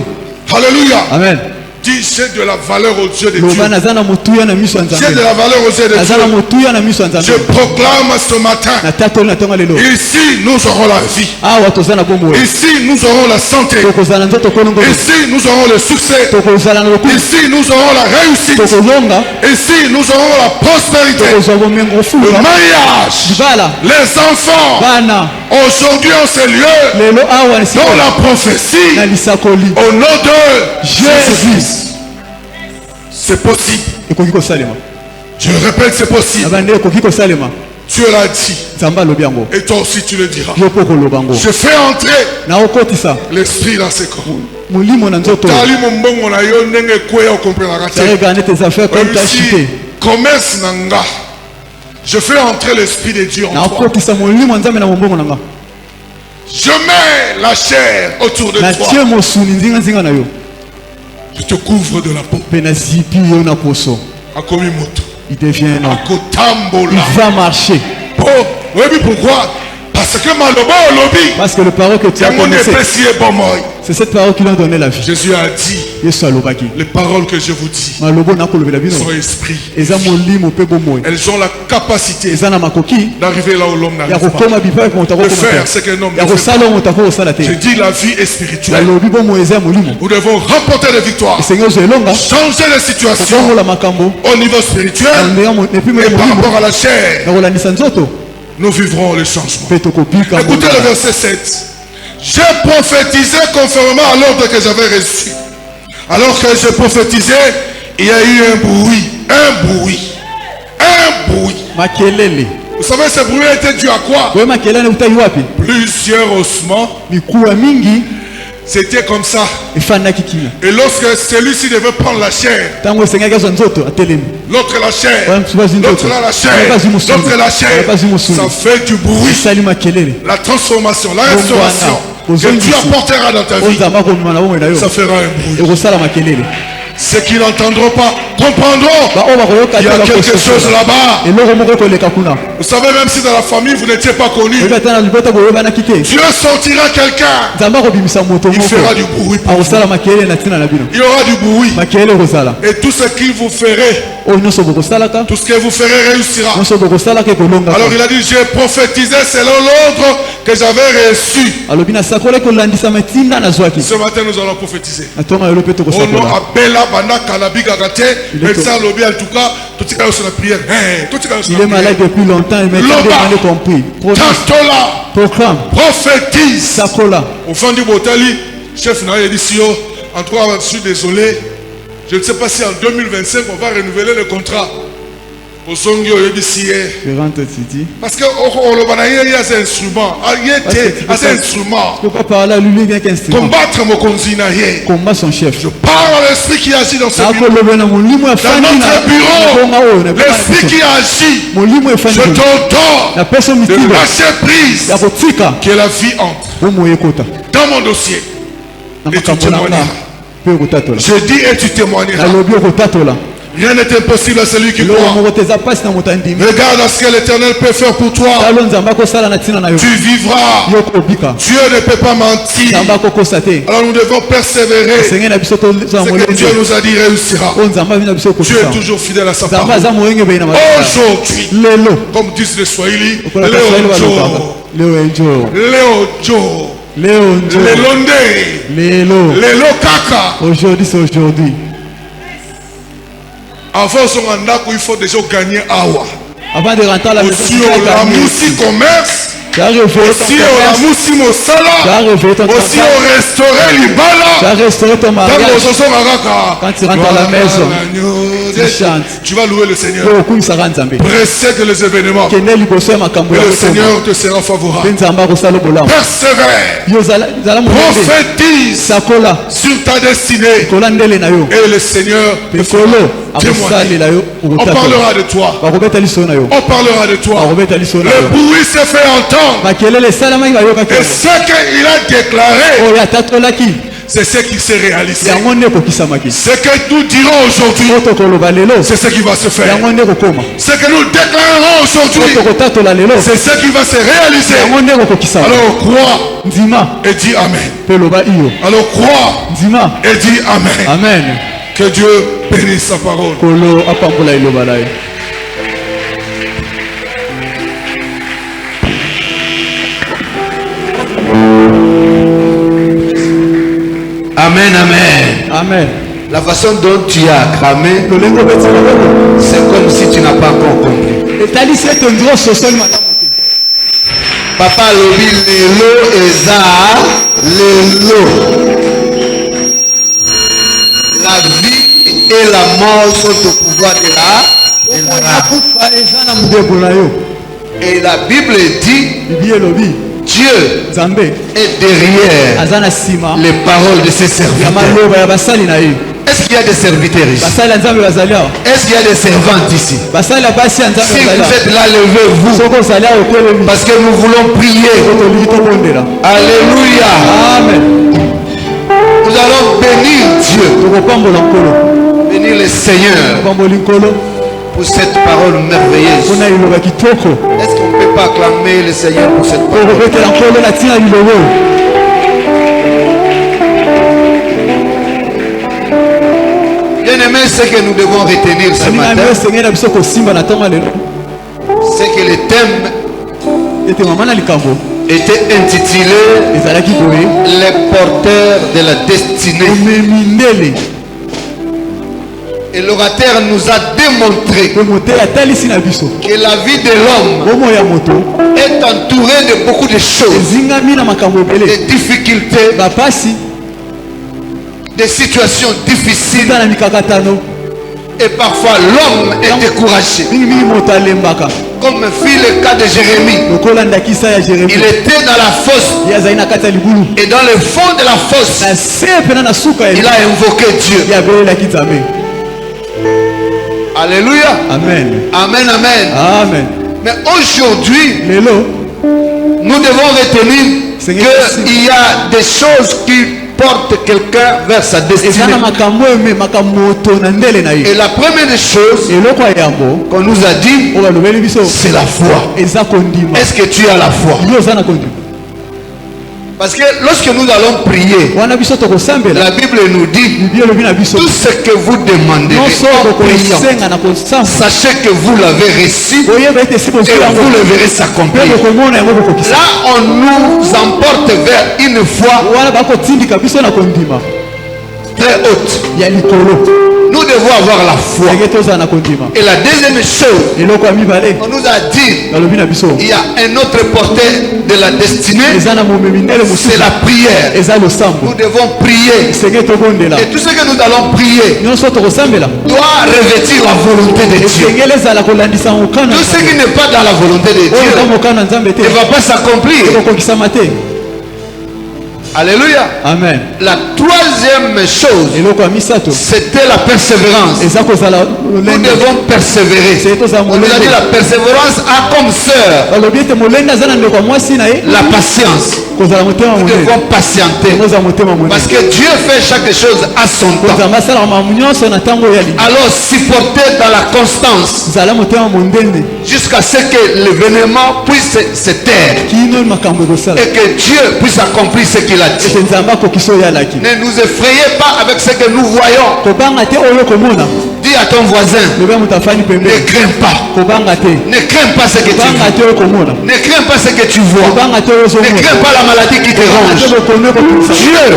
Alléluia.
amen
Dis, j'ai de la valeur aux yeux de
loba
Dieu.
naza na motuya na miso ya
J'ai de
nzambe
la valeur aux yeux de
naza na
Dieu.
motuya na miso ya
Je
nzambe
proclame ce matin,
natatoli na ntongo lelo
ici nous aurons la vie.
awa toza na bomoi
Ici nous aurons la santé.
tokozala nzoto kolongo
Ici nous aurons le succès.
tokozala na lokumu
Ici nous aurons la réussite.
tokozonga
Ici nous aurons la prospérité.
tokozwa bomengo
Le
fuluka
mariage.
libala
Les enfants.
bana
Aujourd'hui en ces lieux,
lelo awa na
dans la prophétie,
na lisakoli
au nom de
Jésus.
Jésus. C'est possible.
ekoki kosalema
Je répète, c'est possible.
na bande ekoki kosalema
Dieu l'a dit.
nzambe alobi yango
Et toi aussi tu le diras.
yo mpo koloba ngo
Je fais entrer
naokotisa
l'esprit dans ses corps.
molimo na nzoto
Tali mombongo na yo ndenge ekweya okomprendaka te.
tareka nete eza fait comme tashi
Aussi,
te
commerce nanga. Je fais entrer l'esprit de Dieu en toi.
naokotisa molimo ya nzambe na mobongo na nga
Je mets la chair autour de toi.
natie mosuni nzinganzinga na yo
Je te couvre de la peau.
mpe nazipi yo na poso
Akomi moto.
il devient non il
Akotambola.
va marcher
Oh, oui, pourquoi? Parce que maloba olobi.
parce que le parole que tu as
Yango
prononcé
nepesi ye bomoi.
c'est cette parole qui lui a donné la vie
Jésus a dit,
yesu alobaki
les paroles que je vous dis
malobo nakolobela bino
sont esprit.
eza molimo mpe bomoi
Elles ont la capacité
eza na makoki
d'arriver là où l'homme
ya
n'arrive pas.
kokoma bipai po moto
De
akokoma
faire
te
ce qu'un homme
ya
ne fait
kosala oyo moto akokosala te
pas. Je dis la vie est spirituelle.
nalobi bomoi eza ya molimo
Nous devons remporter des victoires.
esenge ozwa elonga
Changer les situations
kokongola makambo
au niveau spirituel
epimo
et
ya
par
molimo
rapport à la chair.
na kolandisa nzoto
Nous vivrons le changement.
mpe tokobika
Écoutez le verset 7. J'ai prophétisé conformément à l'ordre que j'avais reçu. Alors que je prophétisais, il y a eu un bruit. Un bruit. Un bruit.
Makelele.
Vous savez, ce bruit était dû à quoi?
Wewe makelele utayi wapi?
Plusieurs ossements.
Mikuwa mingi
C'était comme ça.
ifanaki kimya.
Et lorsque celui-ci devait prendre la chair,
Tango esengaki azwa nzoto atelemi.
l'autre la chair,
Ouais, tu vas une
l'autre
autre.
là la chair,
Ouais, vas-y, Moussouli.
l'autre la chair,
Ouais, vas-y, Moussouli.
ça fait du bruit.
Isali makelele.
La transformation, la restauration
Bon,
que
voilà.
Dieu apportera dans ta vie,
Onzamba komema na bomoi na yo.
ça fera un bruit.
Ekosala makelele.
Ceux qui n'entendront pas comprendront.
Ba oyo bakoyoka
Il y a
te
quelque chose là-bas.
eloko moko ekoleka kuna.
Vous savez, même si dans la famille vous n'étiez pas connu,
Oyoka te na libota koyobanaki te.
Dieu sortira quelqu'un.
Nzambe akobimisa moto
Il
moko.
fera du bruit pour vous.
Akosala makelele na ntina na bino.
Il y aura du bruit.
Makelele ekozala.
Et tout ce qui vous ferez,
Oyo nyonso bokosalaka.
tout ce que vous ferez réussira.
Nyonso bokosalaka ekolongaka.
Alors il a dit, j'ai prophétisé selon l'ordre que j'avais reçu.
alobi nasakola kolandisa matinda nazwaki.
Ce matin, nous allons prophétiser.
Natonga lelo pe
Au nom
tokosakola.
Abela Banda Kalabiga Gate, médecin lobby en tout cas, tout ce qui est sur la prière. Tout ce qui est sur
Il
la
est malade
prière.
depuis longtemps, il m'a demandé compris.
Tantola,
Proclame,
prophétise.
sakola.
Au fond du Botali, chef n'a dit si en tout cas, je suis désolé. Je ne sais pas si en 2025 on va renouveler le contrat. Au Zongi, on dit si. Parce que il y a ces instruments. Il y a ces instruments.
Je ne peux pas parler à lui bien qu'instrument.
Combattre mon konzinaye.
Combat son chef.
Je parle à l'esprit qui agit dans ce bureau.
Dans
Dans notre bureau, l'esprit qui agit. Je t'entends de lâcher prise. Qui est la vie entre. Dans mon dossier. Et tu témoigneras. Je dis et tu témoigneras. Rien n'est impossible à celui qui croit. Regarde à ce que l'Éternel peut faire pour toi. Tu vivras. Dieu ne peut pas mentir. Alors nous devons persévérer. Ce que Dieu nous a dit réussira. Dieu est toujours fidèle à sa parole. Aujourd'hui, comme disent les Swahili, Lélo Kaka.
Aujourd'hui, c'est aujourd'hui.
Avant son mandat, il faut déjà gagner Awa.
Avant de rentrer à la maison,
aussi au Lamoussi commerce, aussi au Lamoussi Mosala, aussi au restaurant Libala.
Quand tu rentres à la maison, tu chantes.
Tu vas louer le Seigneur. Précède les événements. Et le Seigneur te sera favorable. Persévère. Prophétise sur ta destinée. Et le Seigneur te fera témoigner. On parlera de toi. On parlera de toi. Le bruit s'est fait entendre. Et ce qu'il a déclaré, c'est ce qui s'est réalisé. Ce que nous dirons aujourd'hui, c'est ce qui va se faire. Ce que nous déclarerons aujourd'hui, c'est ce qui va se réaliser. Alors crois et dis Amen. Alors crois et dis Amen.
Amen.
Que Dieu bénisse sa parole.
Amen, amen.
Amen.
La façon dont tu as cramé, c'est comme si tu n'as pas encore compris. Papa lobi lelo eza lelo. La vie et la mort sont au pouvoir de la. Et la Bible dit Dieu est derrière les paroles de ses serviteurs. Est-ce qu'il y a des serviteurs ici? Est-ce qu'il y a des servantes ici? Si vous êtes là, levez-vous. Parce que nous voulons prier. Alléluia.
Amen.
Nous allons bénir Dieu. Bénir le Seigneur pour cette parole merveilleuse. Est-ce qu'on ne peut pas acclamer le Seigneur pour cette parole? Bien aimé, ce que nous devons retenir ce matin, c'est que le thème était intitulé Les porteurs de la destinée. Et l'orateur nous a démontré que la vie de l'homme est entourée de beaucoup de choses, de difficultés, de situations difficiles. Et parfois l'homme est découragé. Comme fut le cas de Jérémie. Il était dans la fosse. Et dans le fond de la fosse, il a invoqué Dieu. Alléluia.
Amen.
Amen, amen.
Amen.
Mais aujourd'hui, nous devons retenir qu'il y a des choses qui portent quelqu'un vers sa destinée. Et la première des choses qu'on nous a dit, c'est la foi. Est-ce que tu as la foi? Parce que lorsque nous allons prier, la Bible nous dit tout ce que vous demandez en priant, sachez que vous l'avez reçu et vous le verrez s'accomplir. Là, on nous emporte vers une foi très haute. Nous devons avoir la foi. Et la deuxième chose, on nous a dit, il y a un autre porteur de la destinée, c'est la prière. Nous devons prier. Et tout ce que nous allons prier doit revêtir la volonté de Dieu. Tout ce qui n'est pas dans la volonté de Dieu ne va pas s'accomplir. Alléluia.
Amen.
La troisième chose, c'était la persévérance. Nous devons persévérer. On nous a dit la persévérance a comme sœur la patience. Nous devons patienter. Parce que Dieu fait chaque chose à son temps. Alors supporter dans la constance jusqu'à ce que l'événement puisse se taire et que Dieu puisse accomplir ce qu'il a dit. Ne nous effrayez pas avec ce que nous voyons. Dis à ton voisin, ne crains pas. Ne crains pas ce que tu vois. Ne crains pas ce que tu vois. Ne crains pas la maladie qui te ronge. Dieu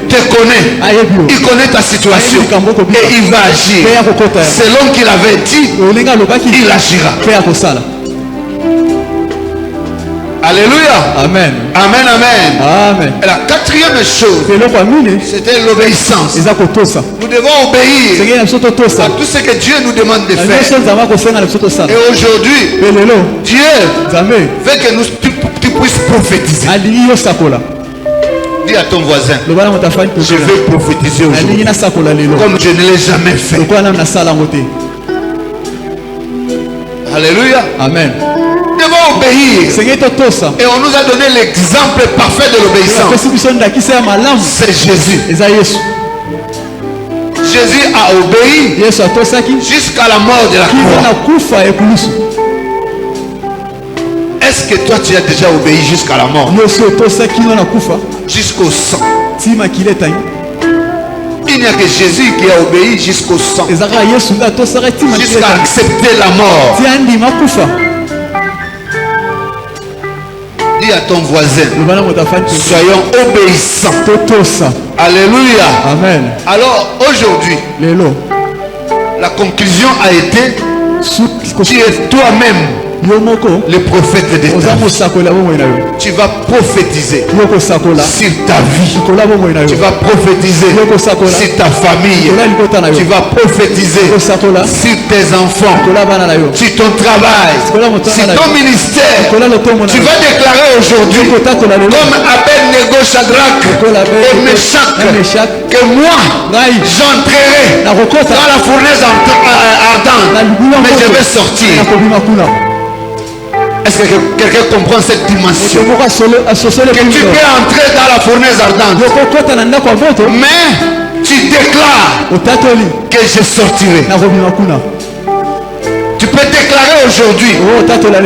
te connaît. Il connaît ta situation et il va agir. Selon qu'il avait dit, il agira. Alléluia.
Amen.
Amen, amen.
Amen.
Et la quatrième chose, c'était l'obéissance. Nous devons obéir à tout ce que Dieu nous demande de faire. Et aujourd'hui, Dieu veut que tu puisses prophétiser. Dis à ton voisin, je vais prophétiser aujourd'hui comme je ne l'ai jamais fait. Alléluia.
Amen.
Nous devons obéir. Et on nous a donné l'exemple parfait de l'obéissance. C'est Jésus. Jésus a obéi jusqu'à la mort de la croix. Est-ce que toi tu as déjà obéi jusqu'à la mort? Jusqu'au sang. Il n'y a que Jésus qui a obéi jusqu'au sang. Jusqu'à accepter la mort. Dis à ton voisin, soyons obéissants. Alléluia.
Amen.
Alors aujourd'hui, la conclusion a été, tu es toi-même le prophète de ta vie. Tu vas prophétiser sur ta vie. Tu vas prophétiser sur ta famille. Tu vas prophétiser sur tes enfants, sur ton travail, sur ton ministère. Tu vas déclarer aujourd'hui, comme Abed-Nego, Shadrach et Meshach, que moi j'entrerai dans la fournaise ardente, mais je vais sortir. Est-ce que quelqu'un comprend cette dimension? Que tu peux entrer dans la fournaise ardente, mais tu déclares que je sortirai. Tu peux déclarer aujourd'hui,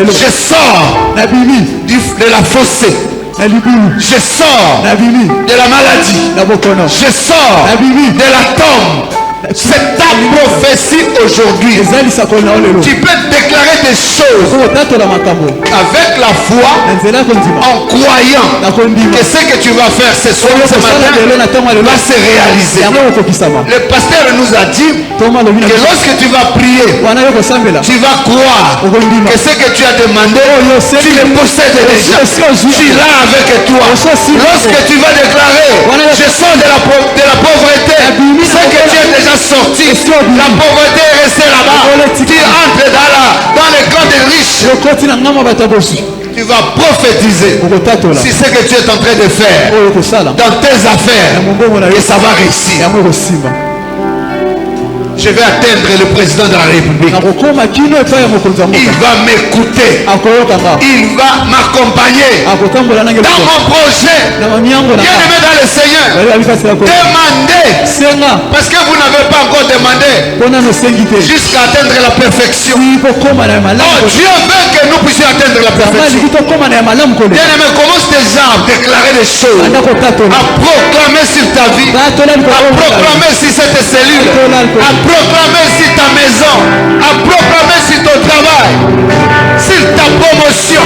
je sors de la fossée. Je sors de la maladie. Je sors de la tombe. C'est ta prophétie aujourd'hui. Tu peux déclarer des choses avec la foi, en croyant que ce que tu vas faire ce soir, ce matin, va se réaliser. Le pasteur nous a dit que lorsque tu vas prier, tu vas croire que ce que tu as demandé, tu le possèdes déjà. Tu l'as avec toi. Lorsque tu vas déclarer, je sors de la pauvreté, ce que tu es déjà sorti, la pauvreté est restée là-bas. Tu entres dans les camps des riches. Tu vas prophétiser si ce que tu es en train de faire dans tes affaires, et ça va réussir. Je vais atteindre le président de la République. Il va m'écouter. Il va m'accompagner dans mon projet. Bien-aimé dans le Seigneur, demandez. Parce que vous n'avez pas encore demandé jusqu'à atteindre la perfection. Oh, Dieu veut que nous puissions atteindre la perfection. Bien-aimé, commence déjà à déclarer des choses, à proclamer sur ta vie, à proclamer sur cette cellule, à proclamer sur ta maison, à proclamer sur ton travail, sur ta promotion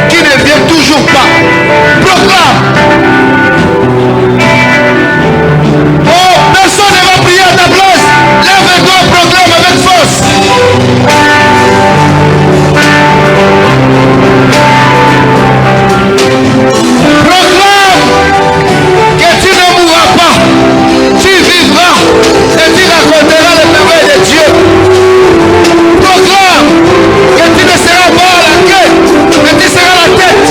qui ne vient toujours pas. Proclame. Oh, personne ne va prier à ta place. Lève-toi, proclame avec force. Proclame que tu ne mourras pas, tu vivras et tu raconteras les merveilles de Dieu. Proclame que tu ne seras pas à la queue, mais tu seras la tête.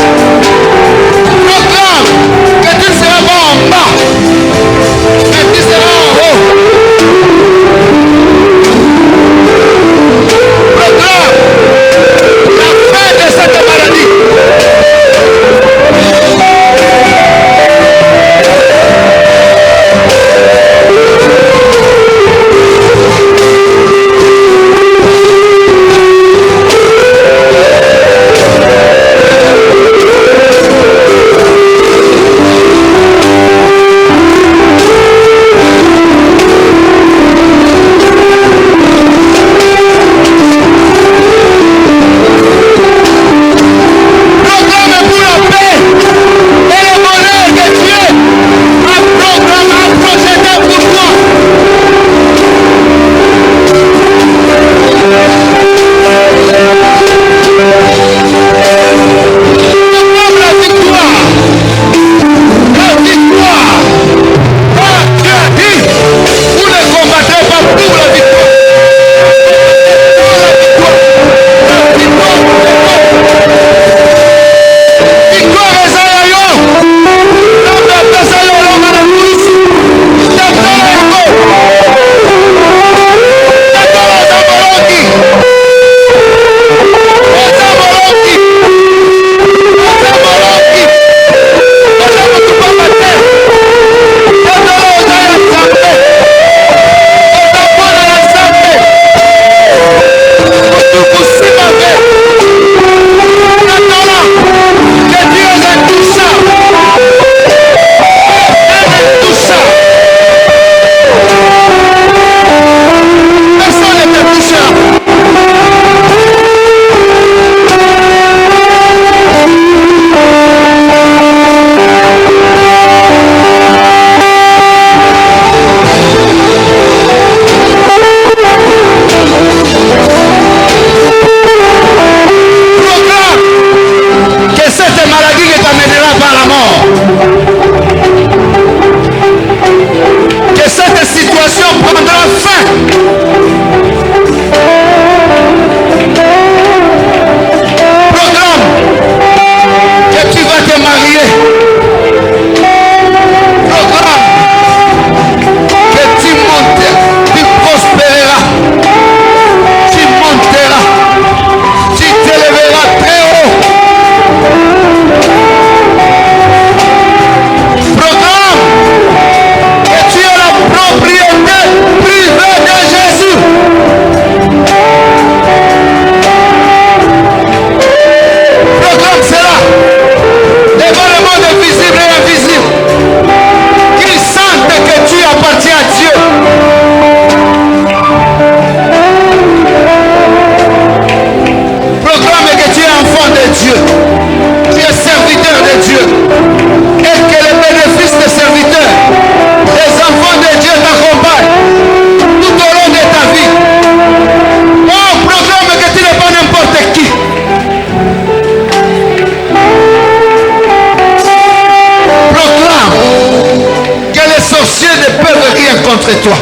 toi.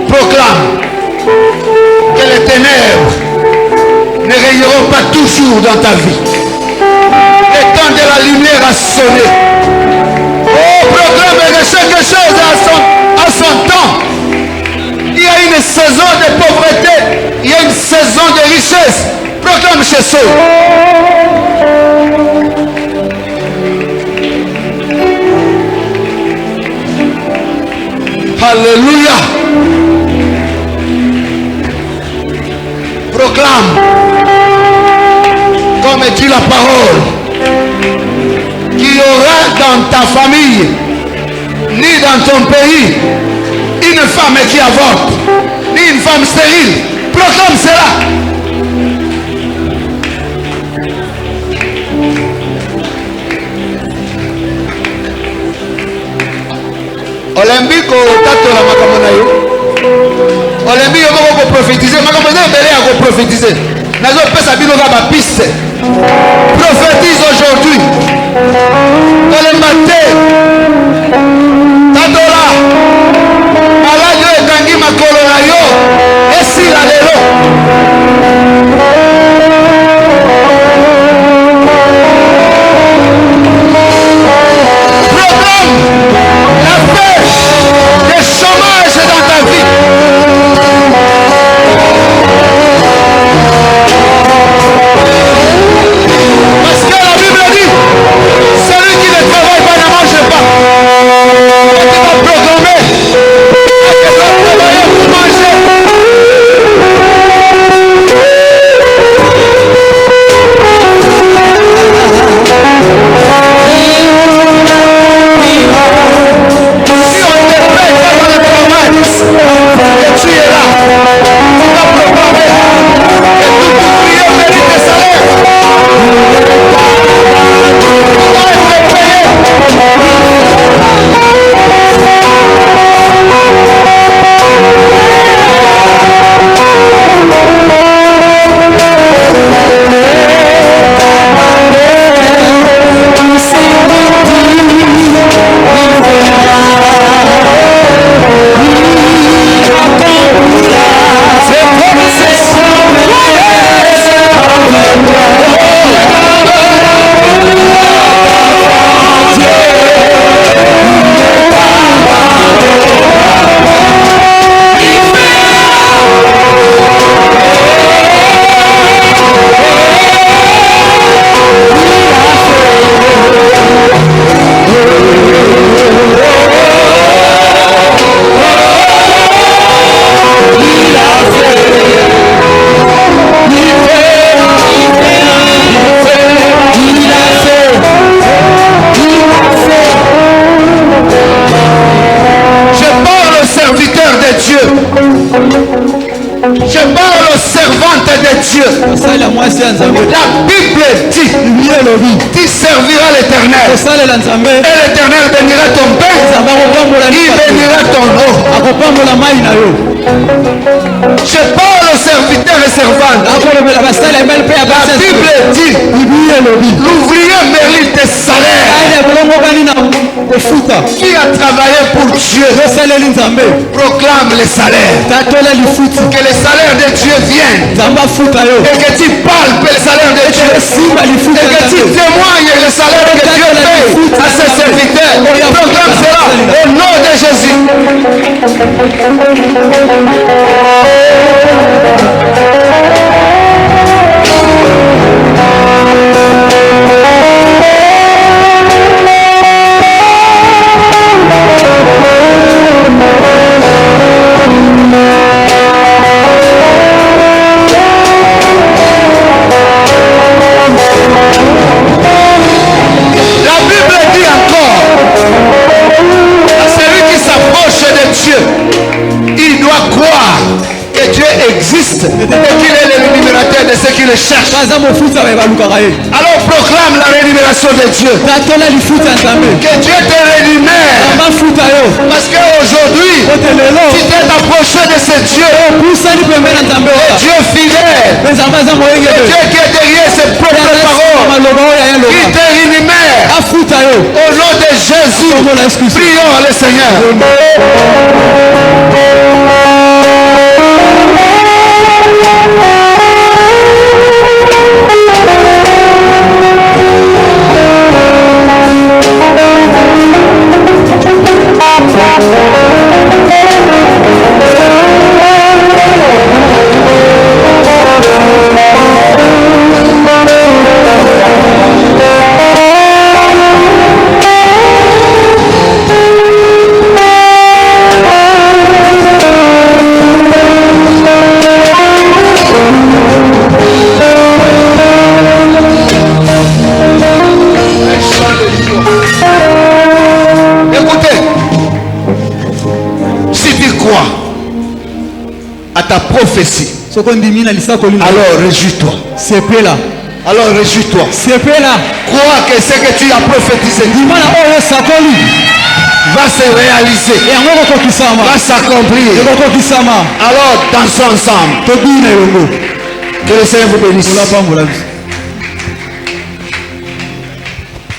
Proclame que les ténèbres ne régneront pas toujours dans ta vie. Le temps de la lumière a sonné. Oh, proclame que chaque chose a son temps. Il y a une saison de pauvreté, il y a une saison de richesse. Proclame chez ceux. Alléluia. Proclame, comme dit la parole, qu'il y aura dans ta famille, ni dans ton pays, une femme qui avorte, ni une femme stérile. Proclame cela. Olympique tatola makambo na yo. Olympique yo moko prophétiser, makambo na belé à prophétiser. Nazo pesa bino ka ba piste. Prophétise aujourd'hui. Olympique tatola. Malade yo ekangi makolo na yo. Esi la lelo. La Bible dit, tu serviras l'Éternel. Et l'Éternel bénira ton pain, il bénira ton eau. Je parle aux serviteurs et servantes. La Bible dit, l'ouvrier mérite des salaires. Qui a travaillé pour Dieu proclame les salaires. Que les salaires de Dieu viennent. Et que tu parles que les salaires de Dieu. Et que tu témoignes les salaires que Dieu paye à ses serviteurs. Proclame cela au nom de Jésus. Existe et qu'il est le rémunérateur de ceux qui le cherchent. Alors proclame la rémunération de Dieu. Que Dieu te rémunère. Parce qu'aujourd'hui, tu t'es approché de ce Dieu. Dieu fidèle. Dieu qui est derrière ses propres paroles. Il te rémunère. Au nom de Jésus. Jésus. Prions le Seigneur. À ta prophétie, alors réjouis-toi. Alors réjouis-toi. Crois que ce que tu as prophétisé va se réaliser, va s'accomplir. Alors dansons ensemble. Que le Seigneur vous bénisse.